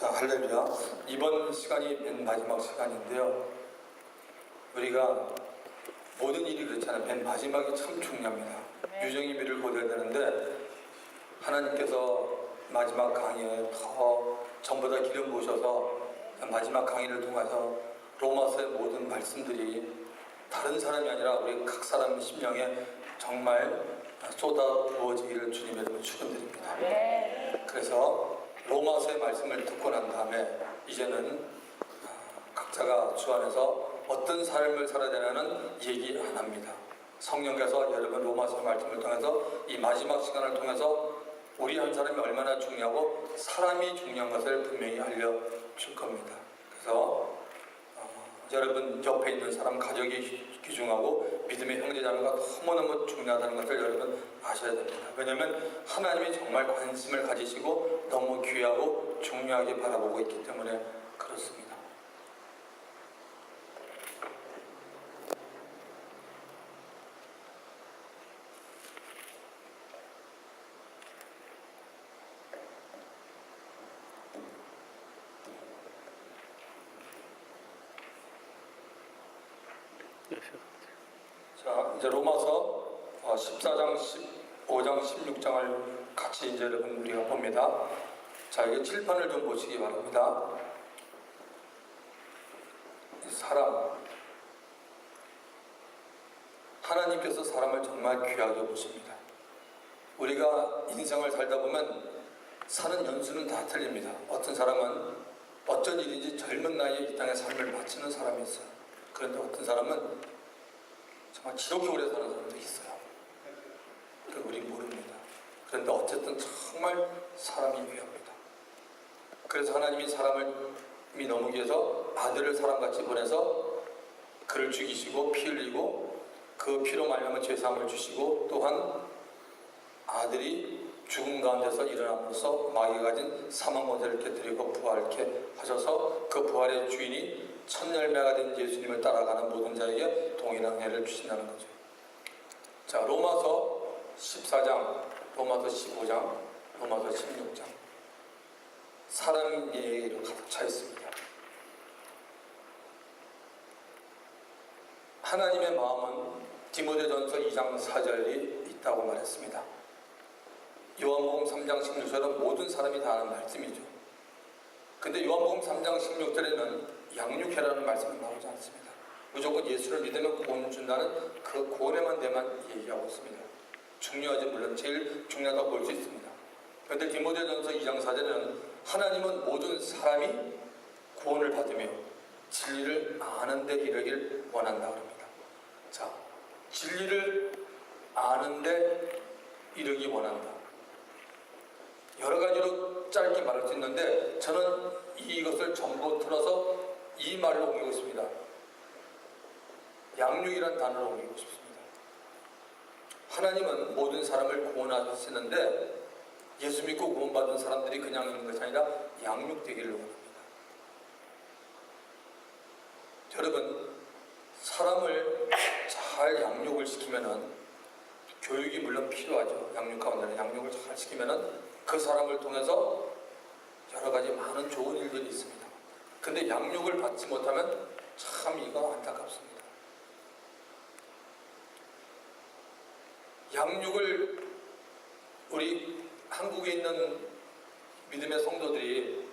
자, 할렐루야. 이번 시간이 맨 마지막 시간인데요. 우리가 모든 일이 그렇잖아요. 맨 마지막이 참 중요합니다. 유정의 미를 거둬야 되는데 하나님께서 마지막 강의에 더 전보다 기름 부으셔서 마지막 강의를 통해서 로마서의 모든 말씀들이 다른 사람이 아니라 우리 각 사람 심령에 정말 쏟아 부어지기를 주님의 이름으로 축원드립니다. 그래서 로마서의 말씀을 듣고 난 다음에 이제는 각자가 주 안에서 어떤 삶을 살아야 되냐는 얘기 안 합니다. 성령께서 여러분 로마서 말씀을 통해서 이 마지막 시간을 통해서 우리 한 사람이 얼마나 중요하고 사람이 중요한 것을 분명히 알려줄 겁니다. 그래서 여러분 옆에 있는 사람 가족이 귀중하고 믿음의 형제자매가 너무너무 중요하다는 것을 여러분 아셔야 됩니다. 왜냐하면 하나님이 정말 관심을 가지시고 너무 귀하고 중요하게 바라보고 있기 때문에 그렇습니다. 자, 이제 로마서 14장, 15장, 16장을 같이 이제 여러분 우리가 봅니다. 자, 이게 칠판을 좀 보시기 바랍니다. 사람, 하나님께서 사람을 정말 귀하게 보십니다. 우리가 인생을 살다 보면 사는 연수는 다 틀립니다. 어떤 사람은 어쩐 일인지 젊은 나이에 이 땅의 삶을 마치는 사람이 있어요. 그런데 어떤 사람은 정말 지독히 오래 사는 사람도 있어요. 우리 모릅니다. 그런데 어쨌든 정말 사람이 귀합니다. 그래서 하나님이 사람을 너무 귀해서 아들을 사람같이 보내서 그를 죽이시고 피 흘리고 그 피로 말미암아 죄사함을 주시고 또한 아들이 죽음 가운데서 일어남으로써 마귀가 가진 사망 권세를 깨뜨리고 부활케 하셔서 그 부활의 주인이 첫 열매가 된 예수님을 따라가는 모든 자에게 동일한 은혜를 주신다는 거죠. 자, 로마서 14장, 로마서 15장, 로마서 16장 사람 얘기로 가득 차 있습니다. 하나님의 마음은 디모데전서 2장 4절이 있다고 말했습니다. 요한복음 3장 16절은 모든 사람이 다 아는 말씀이죠. 근데 요한복음 3장 16절에는 양육해라는 말씀은 나오지 않습니다. 무조건 예수를 믿으면 구원 준다는 그 구원에만 대만 얘기하고 있습니다. 중요하지 물론 제일 중요하다고 볼 수 있습니다. 그런데 디모데전서 2장 4절에는 하나님은 모든 사람이 구원을 받으며 진리를 아는 데 이르길 원한다 그럽니다. 자, 진리를 아는 데 이르기 원한다. 여러 가지로 짧게 말할 수 있는데 저는 이것을 전부 틀어서 이 말로 옮기고 있습니다. 양육이란 단어를 옮기고 싶습니다. 하나님은 모든 사람을 구원하시는데 예수 믿고 구원받은 사람들이 그냥 있는 것이 아니라 양육되기를 원합니다. 여러분, 사람을 잘 양육을 시키면은 교육이 물론 필요하죠. 양육 가운데는 양육을 잘 시키면은 그 사람을 통해서 여러 가지 많은 좋은 일들이 있습니다. 근데 양육을 받지 못하면 참 이거 안타깝습니다. 양육을 우리 한국에 있는 믿음의 성도들이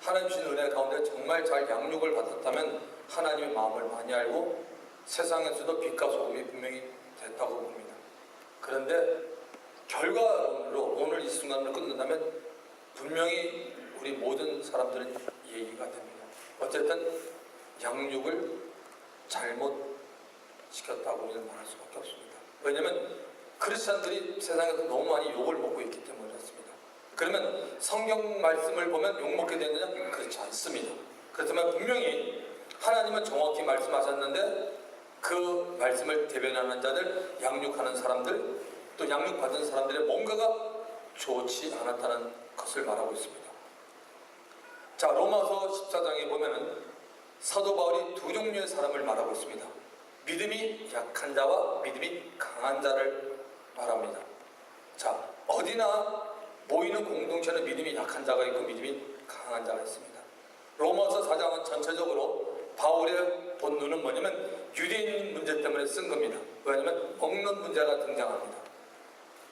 하나님 주신 은혜 가운데 정말 잘 양육을 받았다면 하나님의 마음을 많이 알고 세상에서도 빛과 소금이 분명히 됐다고 봅니다. 그런데 결과론으로 오늘 이 순간을 끝낸다면 분명히 우리 모든 사람들은 얘기가 됩니다. 어쨌든 양육을 잘못 시켰다고 우리는 말할 수밖에 없습니다. 왜냐하면 크리스찬들이 세상에서 너무 많이 욕을 먹고 있기 때문에 그렇습니다. 그러면 성경 말씀을 보면 욕먹게 되느냐? 그렇지 않습니다. 그렇지만 분명히 하나님은 정확히 말씀하셨는데 그 말씀을 대변하는 자들, 양육하는 사람들, 또 양육받은 사람들의 뭔가가 좋지 않았다는 것을 말하고 있습니다. 자, 로마서 14장에 보면은 사도 바울이 두 종류의 사람을 말하고 있습니다. 믿음이 약한 자와 믿음이 강한 자를 말합니다. 자, 어디나 모이는 공동체는 믿음이 약한 자가 있고 믿음이 강한 자가 있습니다. 로마서 4장은 전체적으로 바울의 본문은 뭐냐면 유대인 문제 때문에 쓴 겁니다. 왜냐하면 먹는 문제가 등장합니다.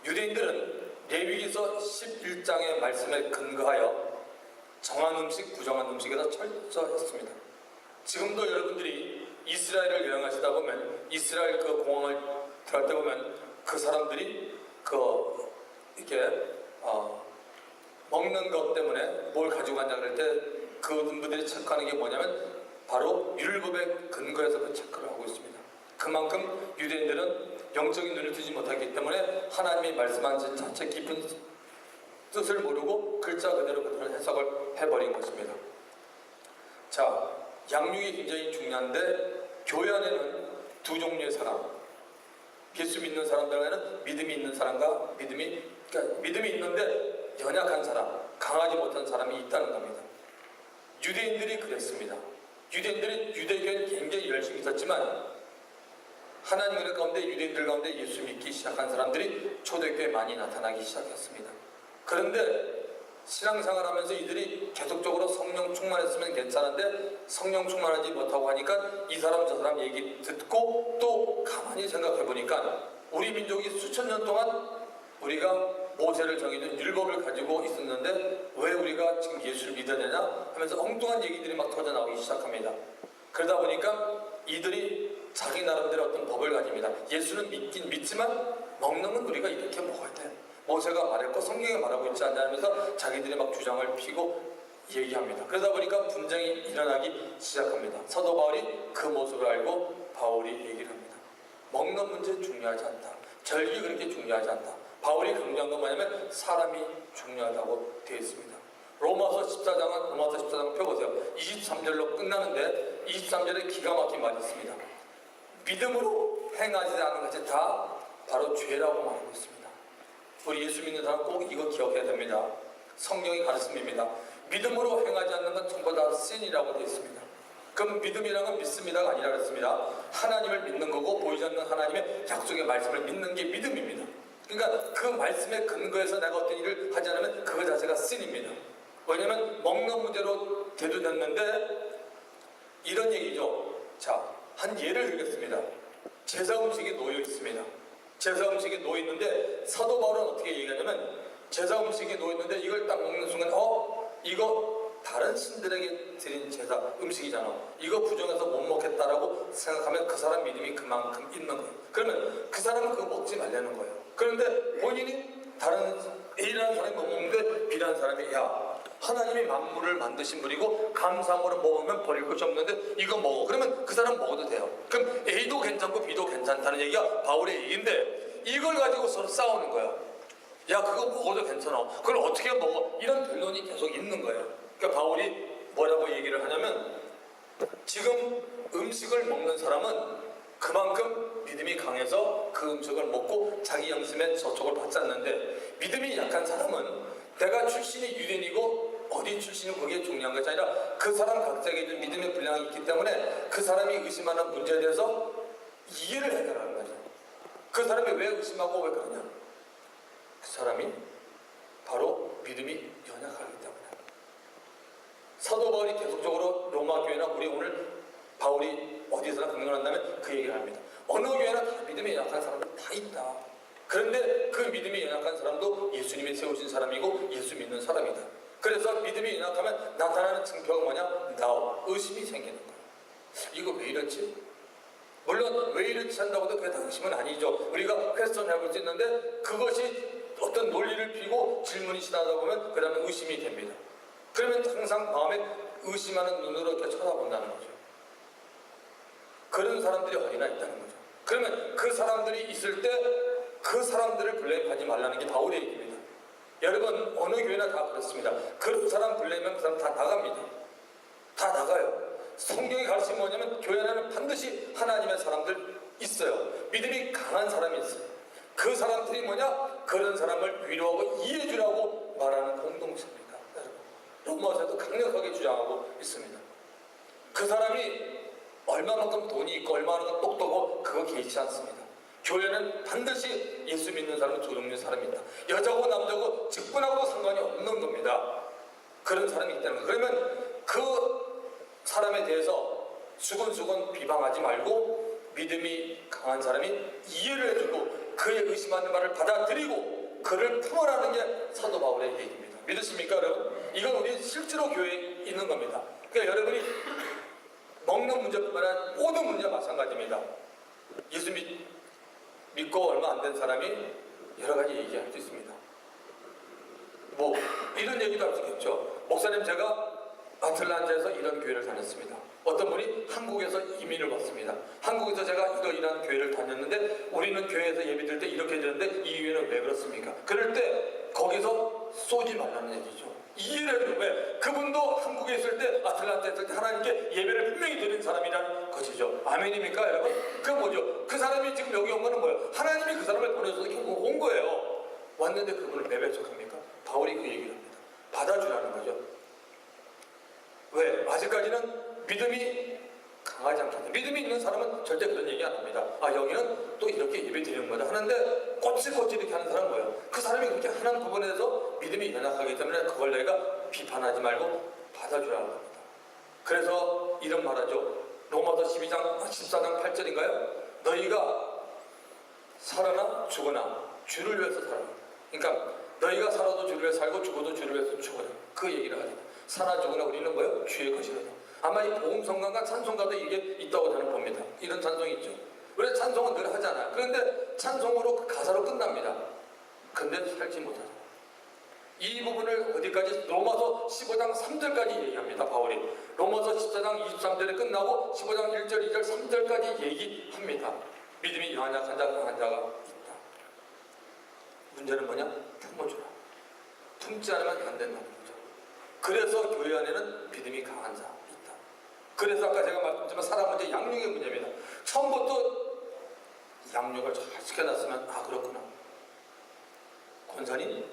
유대인들은 레위기서 11장의 말씀에 근거하여 정한 음식, 부정한 음식에서 철저했습니다. 지금도 여러분들이 이스라엘을 여행하시다 보면 이스라엘 그 공항을 들어갈 때 보면 그 사람들이 이렇게 먹는 것 때문에 뭘 가지고 간다 그럴 때 그분들이 체크하는 게 뭐냐면 바로 율법의 근거에서 그 체크를 하고 있습니다. 그만큼 유대인들은 영적인 눈을 뜨지 못하기 때문에 하나님이 말씀한 자체 깊은 뜻을 모르고 글자 그대로 해석을 해버린 것입니다. 자, 양육이 굉장히 중요한데 교회 안에는 두 종류의 사람, 예수 믿는 사람들에는 믿음이 있는 사람과 믿음이 있는데 연약한 사람, 강하지 못한 사람이 있다는 겁니다. 유대인들이 그랬습니다. 유대인들이 유대교에 굉장히 열심히 있었지만 하나님 은혜 가운데 유대인들 가운데 예수 믿기 시작한 사람들이 초대교회에 많이 나타나기 시작했습니다. 그런데 신앙생활하면서 이들이 계속적으로 성령 충만했으면 괜찮은데 성령 충만하지 못하고 하니까 이 사람 저 사람 얘기 듣고 또 가만히 생각해 보니까 우리 민족이 수천 년 동안 우리가 모세를 정해준 율법을 가지고 있었는데 왜 우리가 지금 예수를 믿어야 되냐 하면서 엉뚱한 얘기들이 막 터져나오기 시작합니다. 그러다 보니까 이들이 자기 나름대로 어떤 법을 가집니다. 예수는 믿긴 믿지만 먹는 건 우리가 이렇게 먹어야 돼. 모세가 말했고 성경에 말하고 있지 않냐 하면서 자기들이 막 주장을 피고 얘기합니다. 그러다 보니까 분쟁이 일어나기 시작합니다. 사도 바울이 그 모습을 알고 바울이 얘기를 합니다. 먹는 문제 중요하지 않다. 절기 그렇게 중요하지 않다. 바울이 강조한 건 뭐냐면 사람이 중요하다고 되어 있습니다. 로마서 14장 펴보세요. 23절로 끝나는데 23절에 기가 막힌 말이 있습니다. 믿음으로 행하지 않은 것이 다 바로 죄라고 말하고 있습니다. 우리 예수 믿는 사람 꼭 이거 기억해야 됩니다. 성경이 가르침입니다. 믿음으로 행하지 않는 건 전부 다 신이라고 되어 있습니다. 그럼 믿음이라는 건 믿습니다가 아니라 그랬습니다. 하나님을 믿는 거고 보이지 않는 하나님의 약속의 말씀을 믿는 게 믿음입니다. 그러니까 그 말씀에 근거해서 내가 어떤 일을 하지 않으면 그거 자체가 신입니다. 왜냐하면 먹는 문제로 대두됐는데 이런 얘기죠. 자, 한 예를 들겠습니다. 제사 음식이 놓여 있습니다. 제사 음식이 놓여 있는데 사도 바울은 어떻게 얘기하냐면 제사 음식이 놓여 있는데 이걸 딱 먹는 순간 이거 다른 신들에게 드린 제사 음식이잖아. 이거 부정해서 못 먹겠다라고 생각하면 그 사람 믿음이 그만큼 있는 거예요. 그러면 그 사람은 그거 먹지 말라는 거예요. 그런데 본인이 다른 A라는 사람이 못 먹는데 B라는 사람이 하나님이 만물을 만드신 분이고 감사함으로 먹으면 버릴 것이 없는데 이거 먹어. 그러면 그 사람 먹어도 돼요. 그럼 A도 괜찮고 B도 괜찮다는 얘기가 바울의 얘기인데 이걸 가지고 서로 싸우는 거야. 야 그거 먹어도 괜찮아. 그걸 어떻게 먹어? 이런 변론이 계속 있는 거예요. 그러니까 바울이 뭐라고 얘기를 하냐면 지금 음식을 먹는 사람은 그만큼 믿음이 강해서 그 음식을 먹고 자기 양심의 저촉을 받지 않는데 믿음이 약한 사람은 내가 출신이 유대인이고 어디 출신이 그게 중요한 것이 아니라 그 사람 각자에게 믿음의 분량이 있기 때문에 그 사람이 의심하는 문제에 대해서 이해를 해결하는 거죠. 그 사람이 왜 의심하고 왜 그러냐? 그 사람이 바로 믿음이 연약하기 때문에. 사도 바울이 계속적으로 로마 교회나 우리 오늘 바울이 어디서나 강론한다면 그 얘기를 합니다. 어느 교회나 다 믿음이 연약한 사람들 다 있다. 그런데 그 믿음이 연약한 사람도 예수님이 세우신 사람이고 예수 믿는 사람이다. 그래서 믿음이 연약하면 나타나는 증표가 뭐냐? 의심이 생기는 거예요. 이거 왜 이렇지? 물론 왜 이렇지 한다고 해도 그게 다 의심은 아니죠. 우리가 퀘스천 해볼 수 있는데 그것이 어떤 논리를 피고 질문이 지나다 보면 그 다음에 의심이 됩니다. 그러면 항상 마음에 의심하는 눈으로 이렇게 쳐다본다는 거죠. 그런 사람들이 어디나 있다는 거죠. 그러면 그 사람들이 있을 때 그 사람들을 블레임하지 말라는 게 바울의 얘기입니다. 여러분 어느 교회나 다 그렇습니다. 그런 사람 블레임하면 그 사람 다 나갑니다. 다 나가요. 성경이 가르치는 뭐냐면 교회 안에는 반드시 하나님의 사람들 있어요. 믿음이 강한 사람이 있어요. 그 사람들이 뭐냐? 그런 사람을 위로하고 이해해주라고 말하는 공동체입니다. 로마서도 강력하게 주장하고 있습니다. 그 사람이 얼마만큼 돈이 있고 얼마만큼 똑똑하고 그거 개의치 않습니다. 교회는 반드시 예수 믿는 사람은 두 종류의 사람이 있다. 여자고 남자고 직분하고 상관이 없는 겁니다. 그런 사람이 있다는 거예요. 그러면 그 사람에 대해서 수근수근 비방하지 말고 믿음이 강한 사람이 이해를 해주고 그의 의심하는 말을 받아들이고 그를 품어라는 게 사도 바울의 얘기입니다. 믿으십니까 여러분? 이건 우리 실제로 교회에 있는 겁니다. 그러니까 여러분이 먹는 문제뿐만 아니라 모든 문제가 마찬가지입니다. 예수 믿고 얼마 안 된 사람이 여러 가지 얘기할 수 있습니다. 뭐 이런 얘기도 할 수 있겠죠. 목사님, 제가 아틀란타에서 이런 교회를 다녔습니다. 어떤 분이 한국에서 이민을 왔습니다. 한국에서 제가 이러이러한 교회를 다녔는데 우리는 교회에서 예배드릴 때 이렇게 되는데 이 교회는 왜 그렇습니까? 그럴 때 거기서 쏘지 말라는 얘기죠. 이해를 해도 왜? 그분도 한국에 있을 때 아틀란타에 있을 때 하나님께 예배를 분명히 드린 사람이라는 것이죠. 아멘입니까 여러분? 그 뭐죠? 그 사람이 지금 여기 온 거는 뭐예요? 하나님이 그 사람을 보내줘서 결국 온 거예요. 왔는데 그분을 왜 배척합니까? 바울이 그 얘기를 합니다. 받아주라는 거죠. 왜? 아직까지는 믿음이 강하지 않겠다. 믿음이 있는 사람은 절대 그런 얘기 안 합니다. 아, 여기는 또 이렇게 예배 드리는 거다 하는데 꼬치꼬치 이렇게 하는 사람은 뭐예요? 그 사람이 그렇게 하는 부분에 대해서 믿음이 연약하기 때문에 그걸 내가 비판하지 말고 받아주라는 겁니다. 그래서 이런 말하죠. 로마서 14장 8절인가요? 너희가 살아나 죽으나 주를 위해서 살아. 그러니까 너희가 살아도 주를 위해서 살고 죽어도 주를 위해서 죽어라. 그 얘기를 하죠. 살아 죽으나 우리는 뭐예요? 주의 것이라도. 아마 이 복음성가가 찬송가도 이게 있다고 저는 봅니다. 이런 찬송이 있죠. 원래 찬송은 늘 하잖아요. 그런데 찬송으로 그 가사로 끝납니다. 근데 살지 못하죠. 이 부분을 어디까지? 로마서 15장 3절까지 얘기합니다. 바울이 로마서 14장 23절에 끝나고 15장 1절, 2절, 3절까지 얘기합니다. 믿음이 연약한 자, 강한 자가 있다. 문제는 뭐냐? 품어주라. 품지 않으면 안 된다는 거죠. 그래서 교회 안에는 믿음이 강한 자 있다. 그래서 아까 제가 말씀드렸지만 사람 문제, 양육의 문제입니다. 처음부터 양육을 잘 시켜놨으면 아 그렇구나. 권사님,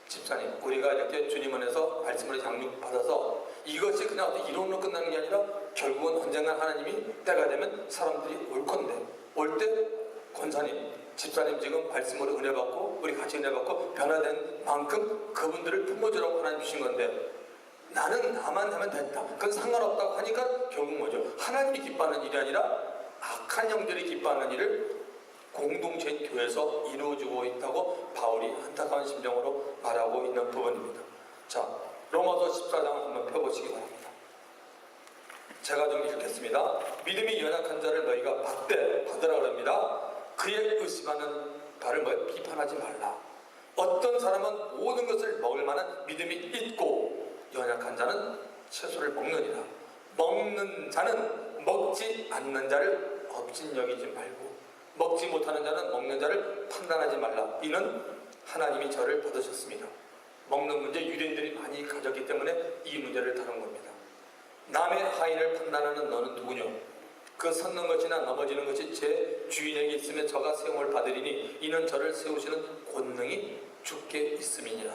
집사님, 우리가 이렇게 주님 안에서 말씀을 양육받아서 이것이 그냥 어떤 이론으로 끝나는 게 아니라 결국은 언젠가 하나님이 때가 되면 사람들이 올 건데 올 때 권사님, 집사님 지금 말씀으로 은혜 받고 우리 같이 은혜 받고 변화된 만큼 그분들을 품어주라고 하나님 주신 건데 나는 나만 하면 된다. 그건 상관없다고 하니까 결국 뭐죠? 하나님이 기뻐하는 일이 아니라 악한 형들이 기뻐하는 일을 공동체인 교회에서 이루어지고 있다고 바울이 안타까운 심정으로 말하고 있는 부분입니다. 자, 로마서 14장을 한번 펴보시기 바랍니다. 제가 좀 읽겠습니다. 믿음이 연약한 자를 너희가 받으라 그럽니다. 그의 의심하는 바를 뭐예요? 비판하지 말라. 어떤 사람은 모든 것을 먹을 만한 믿음이 있고 연약한 자는 채소를 먹느니라. 먹는 자는 먹지 않는 자를 업신여기지 말고 먹지 못하는 자는 먹는 자를 판단하지 말라. 이는 하나님이 저를 받으셨습니다. 먹는 문제 유대인들이 많이 가졌기 때문에 이 문제를 다룬 겁니다. 남의 하인을 판단하는 너는 누구냐? 그 섰는 것이나 넘어지는 것이 제 주인에게 있으면 저가 세움을 받으리니 이는 저를 세우시는 권능이 주께 있음이니라.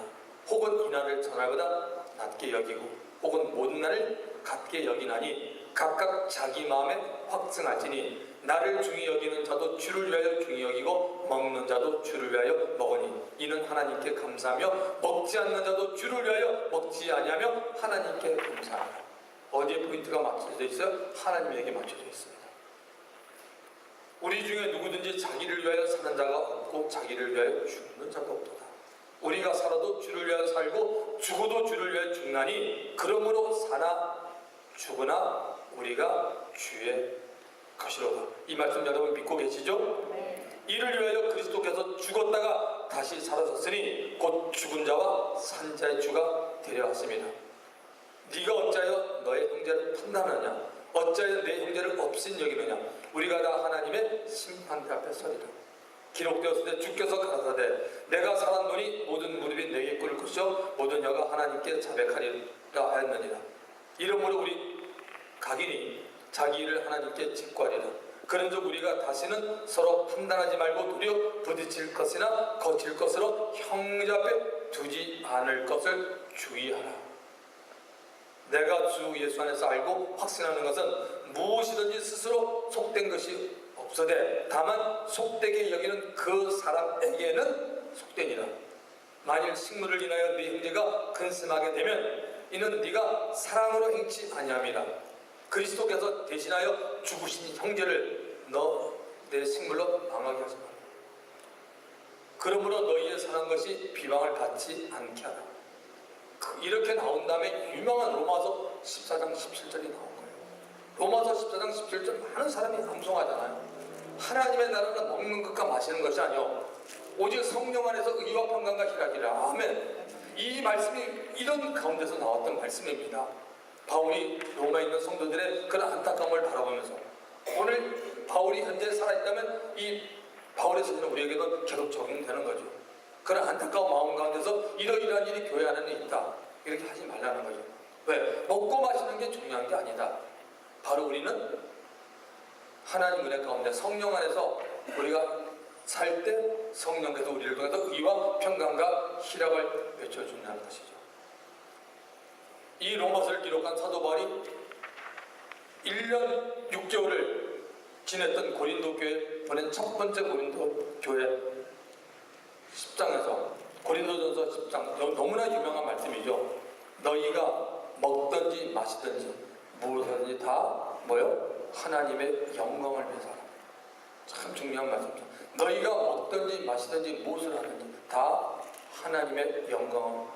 혹은 이날을 전날보다 낮게 여기고 혹은 모든 날을 같게 여기나니 각각 자기 마음에 확증하지니 나를 중히 여기는 자도 주를 위하여 중히 여기고 먹는 자도 주를 위하여 먹으니 이는 하나님께 감사하며 먹지 않는 자도 주를 위하여 먹지 아니하며 하나님께 감사하라. 어디에 포인트가 맞춰져 있어요? 하나님에게 맞춰져 있습니다. 우리 중에 누구든지 자기를 위하여 사는 자가 없고 자기를 위하여 죽는 자가 없도다. 우리가 살아도 주를 위하여 살고 죽어도 주를 위하여 죽나니 그러므로 사나 죽으나 우리가 주의 것이로다. 이 말씀 여러분 믿고 계시죠? 이를 위하여 그리스도께서 죽었다가 다시 살아섰으니 곧 죽은 자와 산 자의 주가 되려 왔습니다. 네가 어찌하여 너의 형제를 판단하냐? 어찌하여 내 형제를 업신 여기느냐? 우리가 다 하나님의 심판대 앞에 서리라. 기록되었을 때 주께서 가라사대 내가 살았노니 모든 무릎이 내게 꿇을 것이요 모든 혀가 하나님께 자백하리라 하였느니라. 이러므로 우리 각인이 자기 일을 하나님께 직구하리라. 그런즉 우리가 다시는 서로 판단하지 말고 도리어 부딪힐 것이나 거칠 것으로 형제 앞에 두지 않을 것을 주의하라. 내가 주 예수 안에서 알고 확신하는 것은 무엇이든지 스스로 속된 것이 없어되 다만 속되게 여기는 그 사람에게는 속되니라. 만일 식물을 인하여 네 형제가 근심하게 되면 이는 네가 사랑으로 행치 아니함이라. 그리스도께서 대신하여 죽으신 형제를 너 내 식물로 망하게 하지 마라. 그러므로 너희의 사는 것이 비방을 받지 않게 하라. 이렇게 나온 다음에 유명한 로마서 14장 17절이 나온 거예요. 로마서 14장 17절 많은 사람이 암송하잖아요. 하나님의 나라는 먹는 것과 마시는 것이 아니요 오직 성령 안에서 의와 평강과 희락이라. 아멘. 이 말씀이 이런 가운데서 나왔던 말씀입니다. 바울이 로마에 있는 성도들의 그런 안타까움을 바라보면서 오늘 바울이 현재 살아있다면 이 바울의 서신은 우리에게도 계속 적용되는 거죠. 그런 안타까운 마음 가운데서 이러이러한 일이 교회 안에는 있다, 이렇게 하지 말라는 거죠. 왜? 먹고 마시는 게 중요한 게 아니다. 바로 우리는 하나님 은혜 가운데 성령 안에서 우리가 살 때 성령께서 우리를 통해서 의와 평강과 희락을 외쳐준다는 것이죠. 이 로마서를 기록한 사도 바울이 1년 6개월을 지냈던 고린도 교회에 보낸 첫 번째 고린도 교회 10장에서 고린도전서 10장 너무나 유명한 말씀이죠. 너희가 먹든지 마시든지 무엇하든지 다 뭐요? 하나님의 영광을 위해서 하라. 참 중요한 말씀이죠. 너희가 먹든지 마시든지 무엇을 하든지 다 하나님의 영광을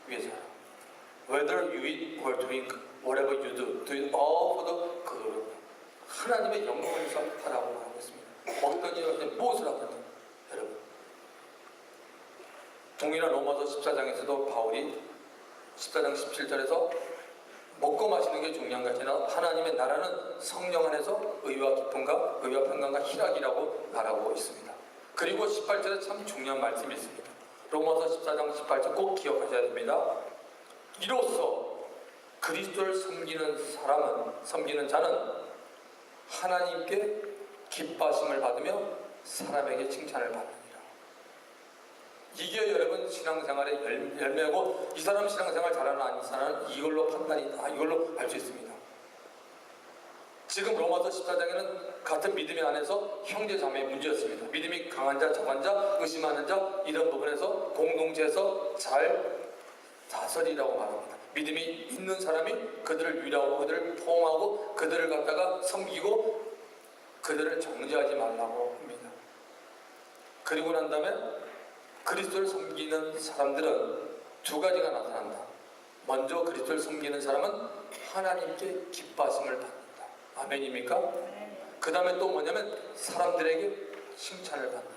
위해서 하라. Whether you eat or drink, whatever you do, do it all for the glory of God. 하나님의 영광을 위해서 하라고 말하고 있습니다. 먹든지 마시든지 무엇을 하든지. 여러분, 동일한 로마서 14장에서도 바울이 14장 17절에서 먹고 마시는 게 중요한 것이 아니라 하나님의 나라는 성령 안에서 의와 기쁨과 의와 평강과 희락이라고 말하고 있습니다. 그리고 18절에 참 중요한 말씀이 있습니다. 로마서 14장 18절 꼭 기억하셔야 됩니다. 이로써 그리스도를 섬기는 자는 하나님께 기뻐하심을 받으며 사람에게 칭찬을 받느니라. 이게 여러분 신앙생활의 열매고, 이 사람 신앙생활 잘하는 아닌 사람은 이걸로 판단이다, 이걸로 알 수 있습니다. 지금 로마서 14장에는 같은 믿음이 안에서 형제 자매의 문제였습니다. 믿음이 강한 자, 적은 자, 의심하는 자, 이런 부분에서 공동체에서 잘 다스리라고 말합니다. 믿음이 있는 사람이 그들을 위로하고 그들을 포옹하고 그들을 갖다가 섬기고 그들을 정죄하지 말라고 합니다. 그리고 난 다음에 그리스도를 섬기는 사람들은 두 가지가 나타난다. 먼저 그리스도를 섬기는 사람은 하나님께 기뻐하심을 받는다. 아멘입니까? 그 다음에 또 뭐냐면 사람들에게 칭찬을 받는다.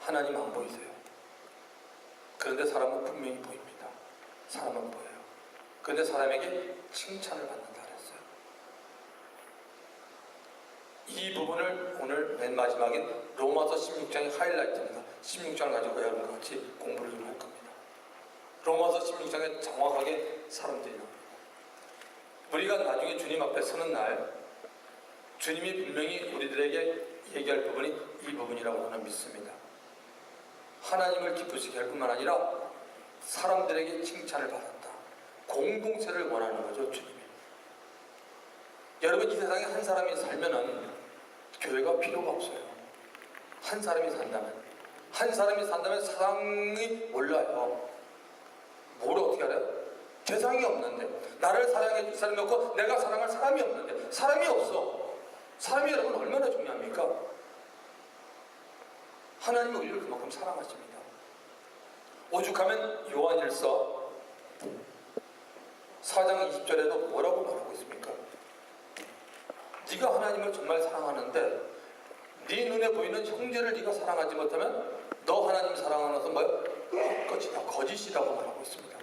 하나님 안 보이세요? 그런데 사람은 분명히 보입니다. 사람은 보여요. 그런데 사람에게 칭찬을 받는다 그랬어요. 이 부분을 오늘 맨 마지막인 로마서 16장의 하이라이트입니다. 16장을 가지고 여러분과 같이 공부를 좀 할 겁니다. 로마서 16장에 정확하게 사람들이 나옵니다. 우리가 나중에 주님 앞에 서는 날 주님이 분명히 우리들에게 얘기할 부분이 이 부분이라고 저는 믿습니다. 하나님을 기쁘시게 할 뿐만 아니라 사람들에게 칭찬을 받았다. 공동체를 원하는 거죠, 주님이. 여러분, 이 세상에 한 사람이 살면은 교회가 필요가 없어요. 한 사람이 산다면 사랑이 몰라요. 뭘 어떻게 알아요? 대상이 없는데, 나를 사랑해 줄 사람이 없고 내가 사랑할 사람이 없는데, 사람이 없어. 사람이 여러분 얼마나 중요합니까? 하나님은 우리를 그만큼 사랑하십니다. 오죽하면 요한일서 4장 20절에도 뭐라고 말하고 있습니까? 네가 하나님을 정말 사랑하는데 네 눈에 보이는 형제를 네가 사랑하지 못하면 너 하나님 사랑하는 것은 뭐예요? 헛것이다, 거짓이라고 말하고 있습니다.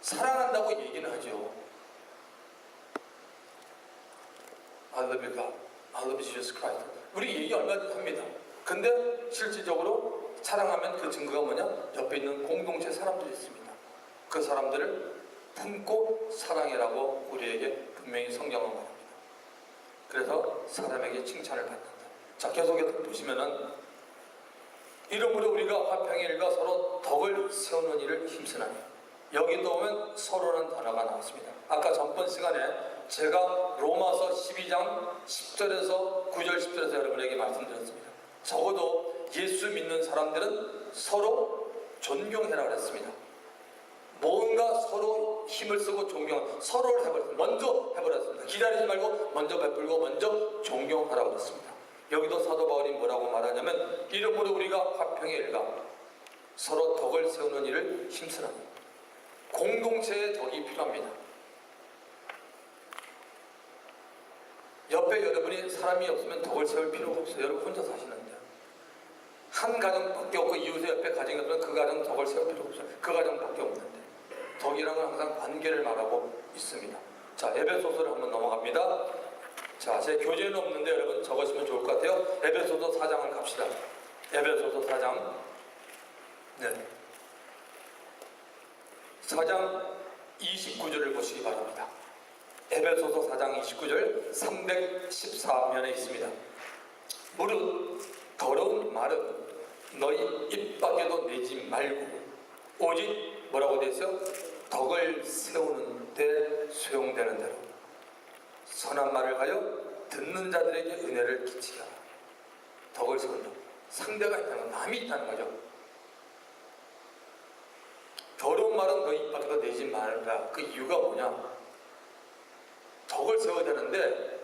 사랑한다고 얘기는 하죠. I love you God, I love Jesus Christ. 우리 얘기 얼마든지 합니다. 근데 실질적으로 사랑하면 그 증거가 뭐냐? 옆에 있는 공동체 사람들이 있습니다. 그 사람들을 품고 사랑해라고 우리에게 분명히 성경은 말합니다. 그래서 사람에게 칭찬을 받는다. 자, 계속해서 보시면은 이러므로 우리가 화평의 일과 서로 덕을 세우는 일을 힘쓰나니. 여기도 보면 서로라는 단어가 나왔습니다. 아까 전번 시간에 제가 로마서 12장 10절에서 9절 10절에서 여러분에게 말씀드렸습니다. 적어도 예수 믿는 사람들은 서로 존경해라 그랬습니다. 뭔가 서로 힘을 쓰고 서로를 해버렸습니다. 먼저 해버렸습니다. 기다리지 말고 먼저 베풀고 먼저 존경하라고 그랬습니다. 여기도 사도 바울이 뭐라고 말하냐면 이러므로 우리가 화평의 일과 서로 덕을 세우는 일을 힘쓰라니. 공동체의 덕이 필요합니다. 옆에 여러분이 사람이 없으면 덕을 세울 필요가 없어요. 여러분 혼자 사시는데 한 가정밖에 없고 이웃의 옆에 가정이 없으면 그 가정 덕을 세울 필요가 없어요. 그 가정밖에 없는데 덕이라는 건 항상 관계를 말하고 있습니다. 자, 에베소서를 한번 넘어갑니다. 자, 제 교재는 없는데 여러분 적으시면 좋을 것 같아요. 에베소서 4장을 갑시다. 에베소서 4장. 네. 4장 29절을 보시기 바랍니다. 에베소서 4장 29절 314면에 있습니다. 무릇 더러운 말은 너희 입 밖에도 내지 말고 오직 뭐라고 되어 있어요? 덕을 세우는 데 소용되는 대로 선한 말을 하여 듣는 자들에게 은혜를 끼치게 하라. 덕을 세운다. 상대가 있다는 건 남이 있다는 거죠. 더러운 말은 너희 입 밖에도 내지 말라. 그 이유가 뭐냐? 덕을 세워야 되는데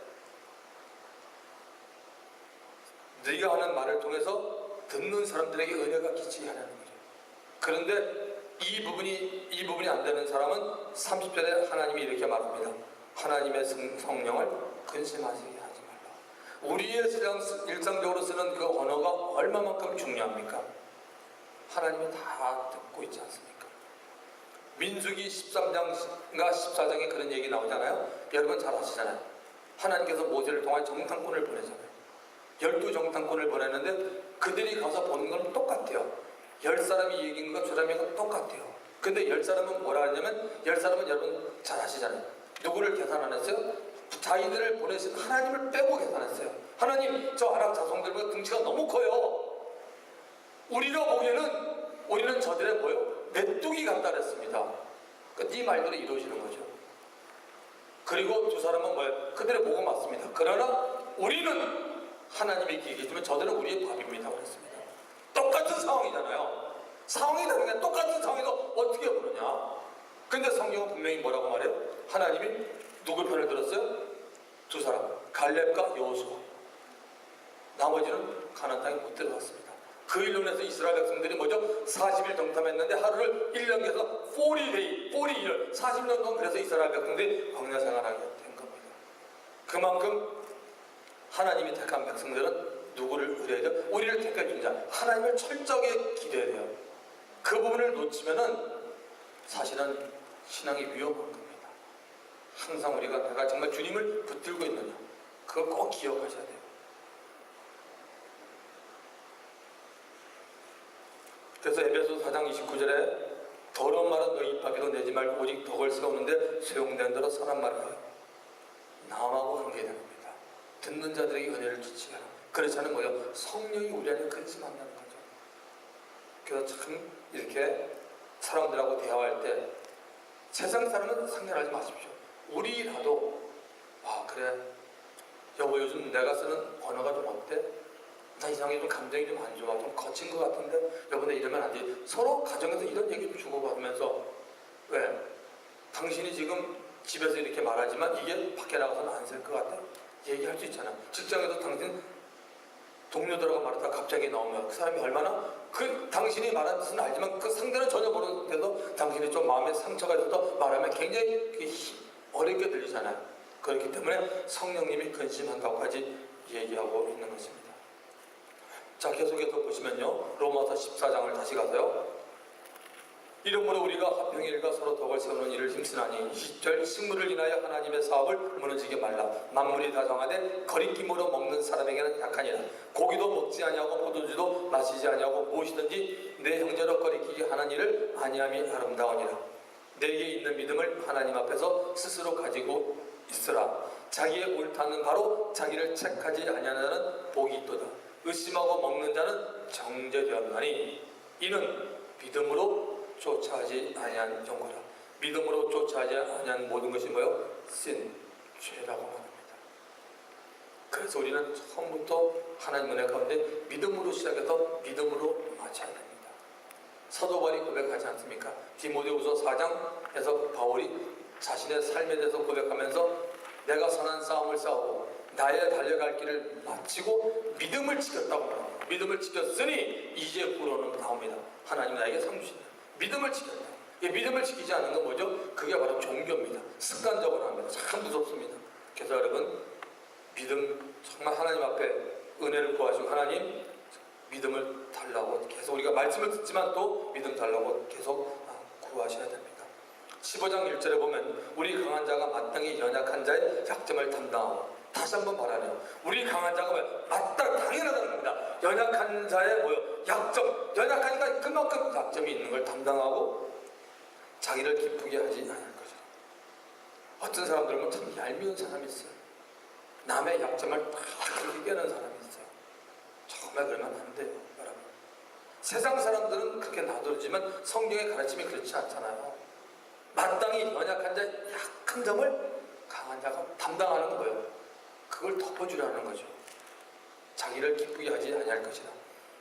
네가 하는 말을 통해서 듣는 사람들에게 은혜가 끼치게 하는 거죠. 그런데 이 부분이 안 되는 사람은 30절에 하나님이 이렇게 말합니다. 하나님의 성령을 근심하시게 하지 말라. 우리의 일상적으로 쓰는 그 언어가 얼마만큼 중요합니까? 하나님이 다 듣고 있지 않습니까? 민수기 13장과 14장에 그런 얘기 나오잖아요. 여러분 잘 아시잖아요. 하나님께서 모세를 통해 정탐꾼을 보내잖아요. 12정탐꾼을 보냈는데 그들이 가서 보는 건 똑같아요. 10사람이 얘기한 거 2사람이 똑같아요. 근데 10사람은 뭐라 하냐면 10사람은 여러분 잘 아시잖아요. 누구를 계산 안 했어요? 자기들을 보내신 하나님을 빼고 계산했어요. 하나님, 저 아랍 자손들보다 등치가 너무 커요. 우리가 보기에는 우리는 저들의 뭐요? 메뚜기 같다 그랬습니다. 네 말대로 이루어지는 거죠. 그리고 2사람은 뭐예요? 그들의 목은 맞습니다. 그러나 우리는 하나님의 기계지만 저들은 우리의 밥입니다 그랬습니다. 똑같은 상황이잖아요. 상황이 다른데 똑같은 상황에서 어떻게 보느냐. 근데 성경은 분명히 뭐라고 말해요? 하나님이 누구 편을 들었어요? 2사람, 갈렙과 여호수아. 나머지는 가나안 땅에 못 들어갔습니다. 그 일로 인해서 이스라엘 백성들이 뭐죠? 40일 정탐했는데 하루를 1년에서 40일 40년 동안 그래서 이스라엘 백성들이 광야 생활하게 된 겁니다. 그만큼 하나님이 택한 백성들은 누구를 의뢰해야 돼요? 우리를 택해 준 자, 하나님을 철저하게 기대해야 돼요. 그 부분을 놓치면은 사실은 신앙이 위험한 겁니다. 항상 우리가 내가 정말 주님을 붙들고 있느냐, 그걸 꼭 기억하셔야 돼요. 그래서 에베소 4장 29절에 더러운 말은 너희 입 밖에도 내지 말고 오직 덕을 세우는데 소용되는 대로 선한 말을 해요. 남하고 관계되는 겁니다. 듣는 자들에게 은혜를 끼치게 하라. 그렇지 않은 거예요. 성령이 우리 안에 근심한다는 거죠. 그래서 참 이렇게 사람들하고 대화할 때 세상 사람은 상관하지 마십시오. 우리라도 그래 여보 요즘 내가 쓰는 언어가 좀 어때? 나 이상하게 좀 감정이 좀 안 좋아. 좀 거친 것 같은데 여보 내 이러면 안 돼. 서로 가정에서 이런 얘기 좀 주고받으면서 왜? 당신이 지금 집에서 이렇게 말하지만 이게 밖에 나가서는 안 쓸 것 같아? 얘기할 수 있잖아. 직장에서 당신 동료들하고 말하다가 갑자기 나오면 그 사람이 얼마나 그 당신이 말한 뜻은 알지만 그 상대는 전혀 모르는데도 당신이 좀 마음에 상처가 있어서 말하면 굉장히 어렵게 들리잖아요. 그렇기 때문에 성령님이 근심한다고까지 얘기하고 있는 것입니다. 자, 계속해서 보시면요. 로마서 14장을 다시 가서요. 이러므로 우리가 화평의 일과 서로 덕을 세우는 일을 힘쓰나니 20절 식물을 인하여 하나님의 사업을 무너지게 말라. 만물이 다 정하되 거리낌으로 먹는 사람에게는 약하니라. 고기도 먹지 아니하고 포도주도 마시지 아니하고 무엇이든지 내 형제로 거리끼게 하는 일을 아니함이 아름다우니라. 내게 있는 믿음을 하나님 앞에서 스스로 가지고 있으라. 자기의 옳다는 바로 자기를 책하지 아니하는 자는 복이 있도다. 의심하고 먹는 자는 정죄되었나니 이는 믿음으로 쫓아하지 아니한 영광이라. 믿음으로 쫓아하지 아니한 모든 것이 뭐요? 신, 죄라고 말합니다. 그래서 우리는 처음부터 하나님 은혜 가운데 믿음으로 시작해서 믿음으로 마쳐야 됩니다. 사도 바울이 고백하지 않습니까? 디모데후서 4장에서 바울이 자신의 삶에 대해서 고백하면서 내가 선한 싸움을 싸우고 나의 달려갈 길을 마치고 믿음을 지켰다고 말합니다. 믿음을 지켰으니 이제 후로는 나옵니다. 하나님 나에게 상 주신다. 믿음을 지켰다. 이 믿음을 지키지 않는 건 뭐죠? 그게 바로 종교입니다. 습관적으로 합니다. 참 무섭습니다. 그래서 여러분, 믿음, 정말 하나님 앞에 은혜를 구하시고 하나님 믿음을 달라고 계속 우리가 말씀을 듣지만 또 믿음 달라고 계속 구하셔야 됩니다. 15장 1절에 보면 우리 강한 자가 마땅히 연약한 자의 약점을 담당하고, 다시 한번 말하네요. 우리 강한 자가 마땅 당연하다는 겁니다. 연약한 자의 약점, 연약하니까 그만큼 약점이 있는 걸 담당하고 자기를 기쁘게 하지 않을 것이다. 어떤 사람들은 참 얄미운 사람이 있어요. 남의 약점을 다 그렇게 깨는 사람이 있어요. 정말 그러면 안 돼요, 여러분. 세상 사람들은 그렇게 놔두지만 성경의 가르침이 그렇지 않잖아요. 마땅히 연약한 자의 약한 점을 강한 자가 담당하는 거예요. 그걸 덮어주려는 거죠. 자기를 기쁘게 하지 아니할 것이다.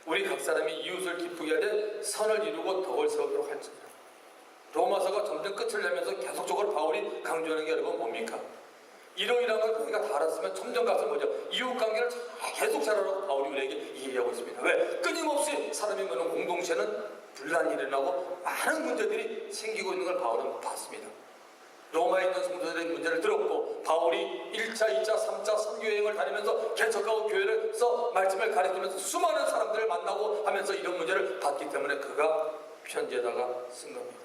우리 각 사람이 이웃을 기쁘게 하되 선을 이루고 덕을 세우도록 할지니라. 로마서가 점점 끝을 내면서 계속적으로 바울이 강조하는 게 여러분 뭡니까? 이러이러한 걸 우리가 다 알았으면 점점 가서 뭐죠? 이웃관계를 계속 잘하라고 바울이 우리에게 이해하고 있습니다. 왜? 끊임없이 사람이 모는 공동체는 분란이 일어나고 많은 문제들이 생기고 있는 걸 바울은 봤습니다. 로마에 있는 성도들의 문제를 들었고 바울이 1차, 2차, 3차, 3교 여행을 다니면서 개척하고 교회를 써 말씀을 가르치면서 수많은 사람들을 만나고 하면서 이런 문제를 봤기 때문에 그가 편지에다가 쓴 겁니다.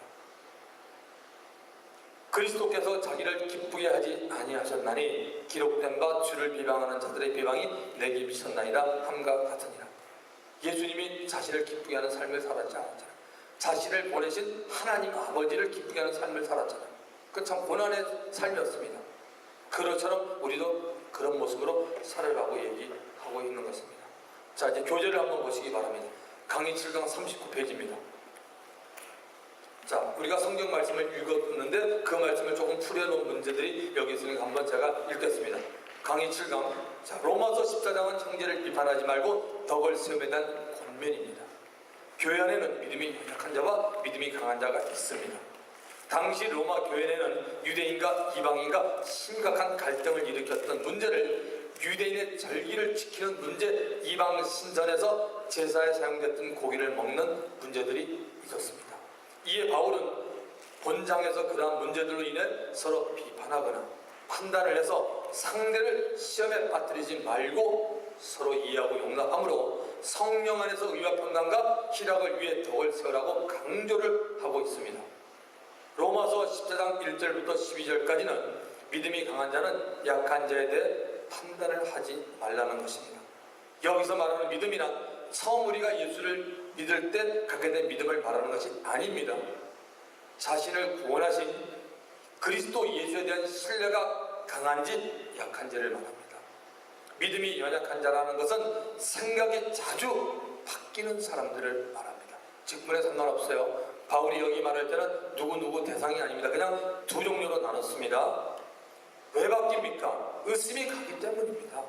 그리스도께서 자기를 기쁘게 하지 아니하셨나니 기록된 바 주를 비방하는 자들의 비방이 내게 미쳤나이다 함과 같으니라. 예수님이 자신을 기쁘게 하는 삶을 살았지 않았잖아요. 자신을 보내신 하나님 아버지를 기쁘게 하는 삶을 살았잖아요. 그 참 고난의 삶이었습니다. 그것처럼 우리도 그런 모습으로 살아가고 얘기하고 있는 것입니다. 자, 이제 교재를 한번 보시기 바랍니다. 강의 7강 39페이지입니다. 자, 우리가 성경 말씀을 읽었는데 그 말씀을 조금 풀어놓은 문제들이 여기 있으니까 한번 제가 읽겠습니다. 강의 7강. 자, 로마서 14장은 형제를 비판하지 말고 덕을 세움에 대한 권면입니다. 교회 안에는 믿음이 약한 자와 믿음이 강한 자가 있습니다. 당시 로마 교회 내는 유대인과 이방인과 심각한 갈등을 일으켰던 문제를 유대인의 절기를 지키는 문제, 이방 신전에서 제사에 사용됐던 고기를 먹는 문제들이 있었습니다. 이에 바울은 본장에서 그러한 문제들로 인해 서로 비판하거나 판단을 해서 상대를 시험에 빠뜨리지 말고 서로 이해하고 용납함으로 성령 안에서 의와 평강과 희락을 위해 덕을 세우라고 강조를 하고 있습니다. 로마서 14장 1절부터 12절까지는 믿음이 강한 자는 약한 자에 대해 판단을 하지 말라는 것입니다. 여기서 말하는 믿음이란 처음 우리가 예수를 믿을 때 갖게 된 믿음을 말하는 것이 아닙니다. 자신을 구원하신 그리스도 예수에 대한 신뢰가 강한지 약한지를 말합니다. 믿음이 연약한 자라는 것은 생각이 자주 바뀌는 사람들을 말합니다. 직분에 상관없어요. 바울이 여기 말할 때는 누구 대상이 아닙니다. 그냥 두 종류로 나눴습니다. 왜 바뀝니까? 의심이 가기 때문입니다.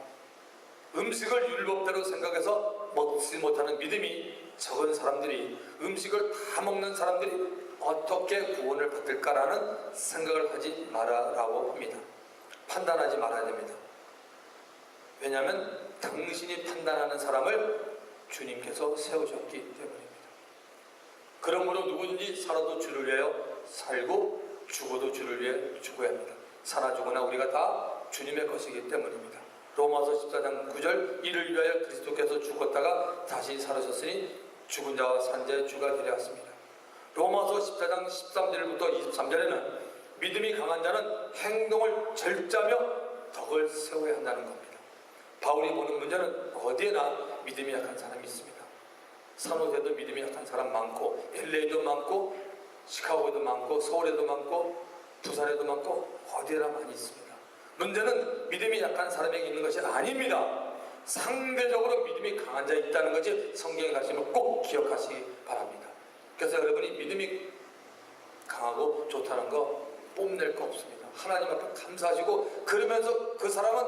음식을 율법대로 생각해서 먹지 못하는 믿음이 적은 사람들이, 음식을 다 먹는 사람들이 어떻게 구원을 받을까라는 생각을 하지 말아라고 합니다. 판단하지 말아야 됩니다. 왜냐하면 당신이 판단하는 사람을 주님께서 세우셨기 때문입니다. 그러므로 누구든지 살아도 주를 위하여 살고 죽어도 주를 위해 죽어야 합니다. 사나 죽으나 우리가 다 주님의 것이기 때문입니다. 로마서 14장 9절 이를 위하여 그리스도께서 죽었다가 다시 살으셨으니 죽은 자와 산 자의 주가 되려 하십니다. 로마서 14장 13절부터 23절에는 믿음이 강한 자는 행동을 절제하며 덕을 세워야 한다는 겁니다. 바울이 보는 문제는 어디에나 믿음이 약한 사람이 있습니다. 산호세도 믿음이 약한 사람 많고, LA도 많고, 시카고에도 많고, 서울에도 많고, 부산에도 많고, 어디에나 많이 있습니다. 문제는 믿음이 약한 사람에게 있는 것이 아닙니다. 상대적으로 믿음이 강한 자에 있다는 것이 성경의 가르침을 꼭 기억하시기 바랍니다. 그래서 여러분이 믿음이 강하고 좋다는 거 뽐낼 거 없습니다. 하나님 앞에 감사하시고, 그러면서 그 사람은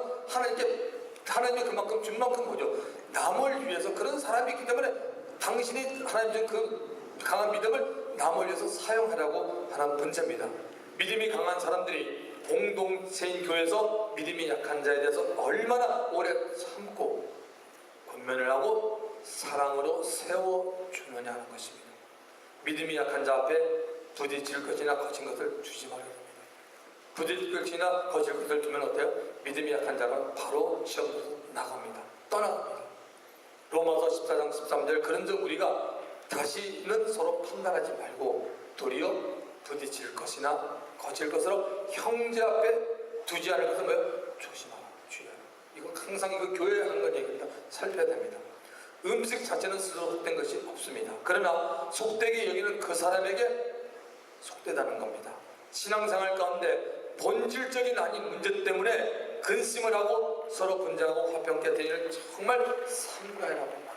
하나님이 그만큼 준 만큼 뭐죠? 남을 위해서 그런 사람이 있기 때문에 당신이 하나님 준 그 강한 믿음을 남을 위해서 사용하라고 하는 문제입니다. 믿음이 강한 사람들이 공동체인 교회에서 믿음이 약한 자에 대해서 얼마나 오래 참고 권면을 하고 사랑으로 세워주느냐 하는 것입니다. 믿음이 약한 자 앞에 부딪힐 것이나 거친 것을 주지 말아야 됩니다. 부딪힐 것이나 거칠 것을 두면 어때요? 믿음이 약한 자가 바로 시험에서 나갑니다. 떠나갑니다. 로마서 14장 13절, 그런즉 우리가 다시는 서로 판단하지 말고 도리어 부딪힐 것이나 거칠 것으로 형제 앞에 두지 않을 것은 뭐예요? 조심하라, 주의하라. 이거 항상 이거 교회에 하는 건 얘기입니다. 살펴야 됩니다. 음식 자체는 스스로 속된 것이 없습니다. 그러나 속되게 여기는 그 사람에게 속되다는 겁니다. 신앙생활 가운데 본질적인 아닌 문제 때문에 근심을 하고 서로 분쟁하고 화평 깨뜨리는 정말 삼가해라고 말합니다.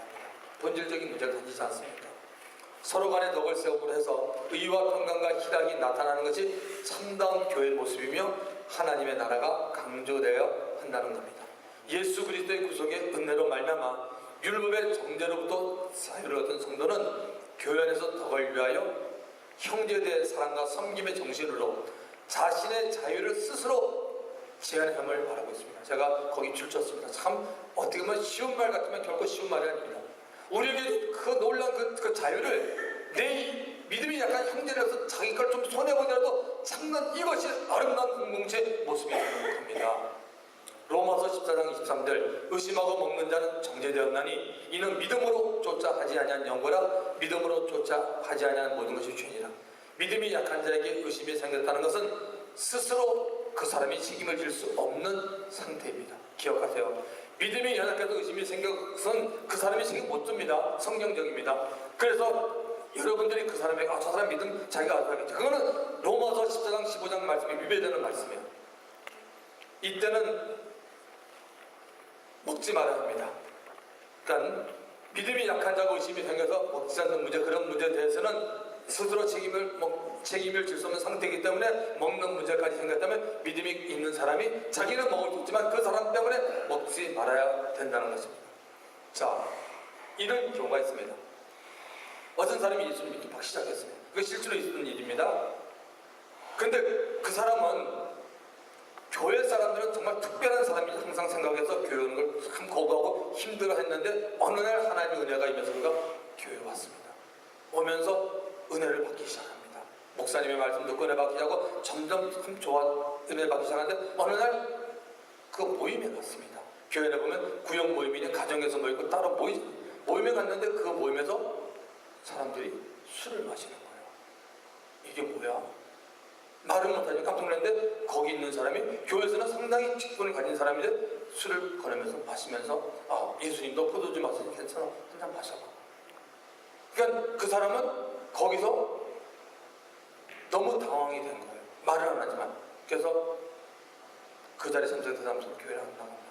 본질적인 문제가 가지지 않습니까? 서로 간에 덕을 세움으로 해서 의와 평강과 희락이 나타나는 것이 참다운 교회의 모습이며 하나님의 나라가 강조되어야 한다는 겁니다. 예수 그리스도의 구속의 은혜로 말미암아 율법의 정죄로부터 자유를 얻은 성도는 교회 안에서 덕을 위하여 형제에 대해 사랑과 섬김의 정신으로 자신의 자유를 스스로 제한함을 바라고 있습니다. 제가 거기 줄쳤습니다. 참 어떻게 보면 쉬운 말 같으면 결코 쉬운 말이 아닙니다. 우리에게 그 놀라운 그 자유를 내 믿음이 약한 형제라서 자기 걸 좀 손해보더라도 참는 이것이 아름다운 공동체 모습이 되는 겁니다. 로마서 14장 23절, 의심하고 먹는 자는 정죄되었나니 이는 믿음으로 쫓아 하지 아니한 영거라 믿음으로 쫓아 하지 아니한 모든 것이 죄니라. 믿음이 약한 자에게 의심이 생겼다는 것은 스스로 그 사람이 책임을 질 수 없는 상태입니다. 기억하세요. 믿음이 연약해서 의심이 생긴 것은 그 사람이 책임 못 집니다. 성경적입니다. 그래서 여러분들이 그 사람에게 저 사람 믿음 자기가 알아서 하겠죠. 그거는 로마서 14장 15장 말씀이 위배되는 말씀이에요. 이때는 먹지 말아야 합니다. 그러니까 믿음이 약한 자고 의심이 생겨서 먹지 않는 문제, 그런 문제에 대해서는 스스로 책임을 질 수 없는 상태이기 때문에 먹는 문제까지 생겼다면 믿음이 있는 사람이 자기는 먹을 수 있지만 그 사람 때문에 먹지 말아야 된다는 것입니다. 자, 이런 경우가 있습니다. 어떤 사람이 예수를 믿기 막 시작했습니다. 그게 실제로 있었던 일입니다. 근데 그 사람은 교회 사람들은 정말 특별한 사람이 항상 생각해서 교회 오는 걸 참 거부하고 힘들어 했는데 어느 날 하나님의 은혜가 임해서 그가 교회에 왔습니다. 오면서 은혜를 받기 시작합니다. 목사님의 말씀 듣고 은혜 받기 시작하고 점점 참 좋아 은혜 받기 시작하는데 어느 날 그 모임에 갔습니다. 교회에 보면 구역 모임이니 가정에서 모이고 따로 모임에 갔는데 그 모임에서 사람들이 술을 마시는 거예요. 이게 뭐야? 말을 못하니 깜짝 놀랐는데 거기 있는 사람이 교회에서는 상당히 직분을 가진 사람인데 술을 거내면서 마시면서 예수님도 포도주 마시니 괜찮아, 한 잔 마셔봐. 그러니까 그 사람은 거기서 너무 당황이 된 거예요. 말을 안 하지만. 그래서 그 자리에서 그 사람은 교회를 안 나갑니다.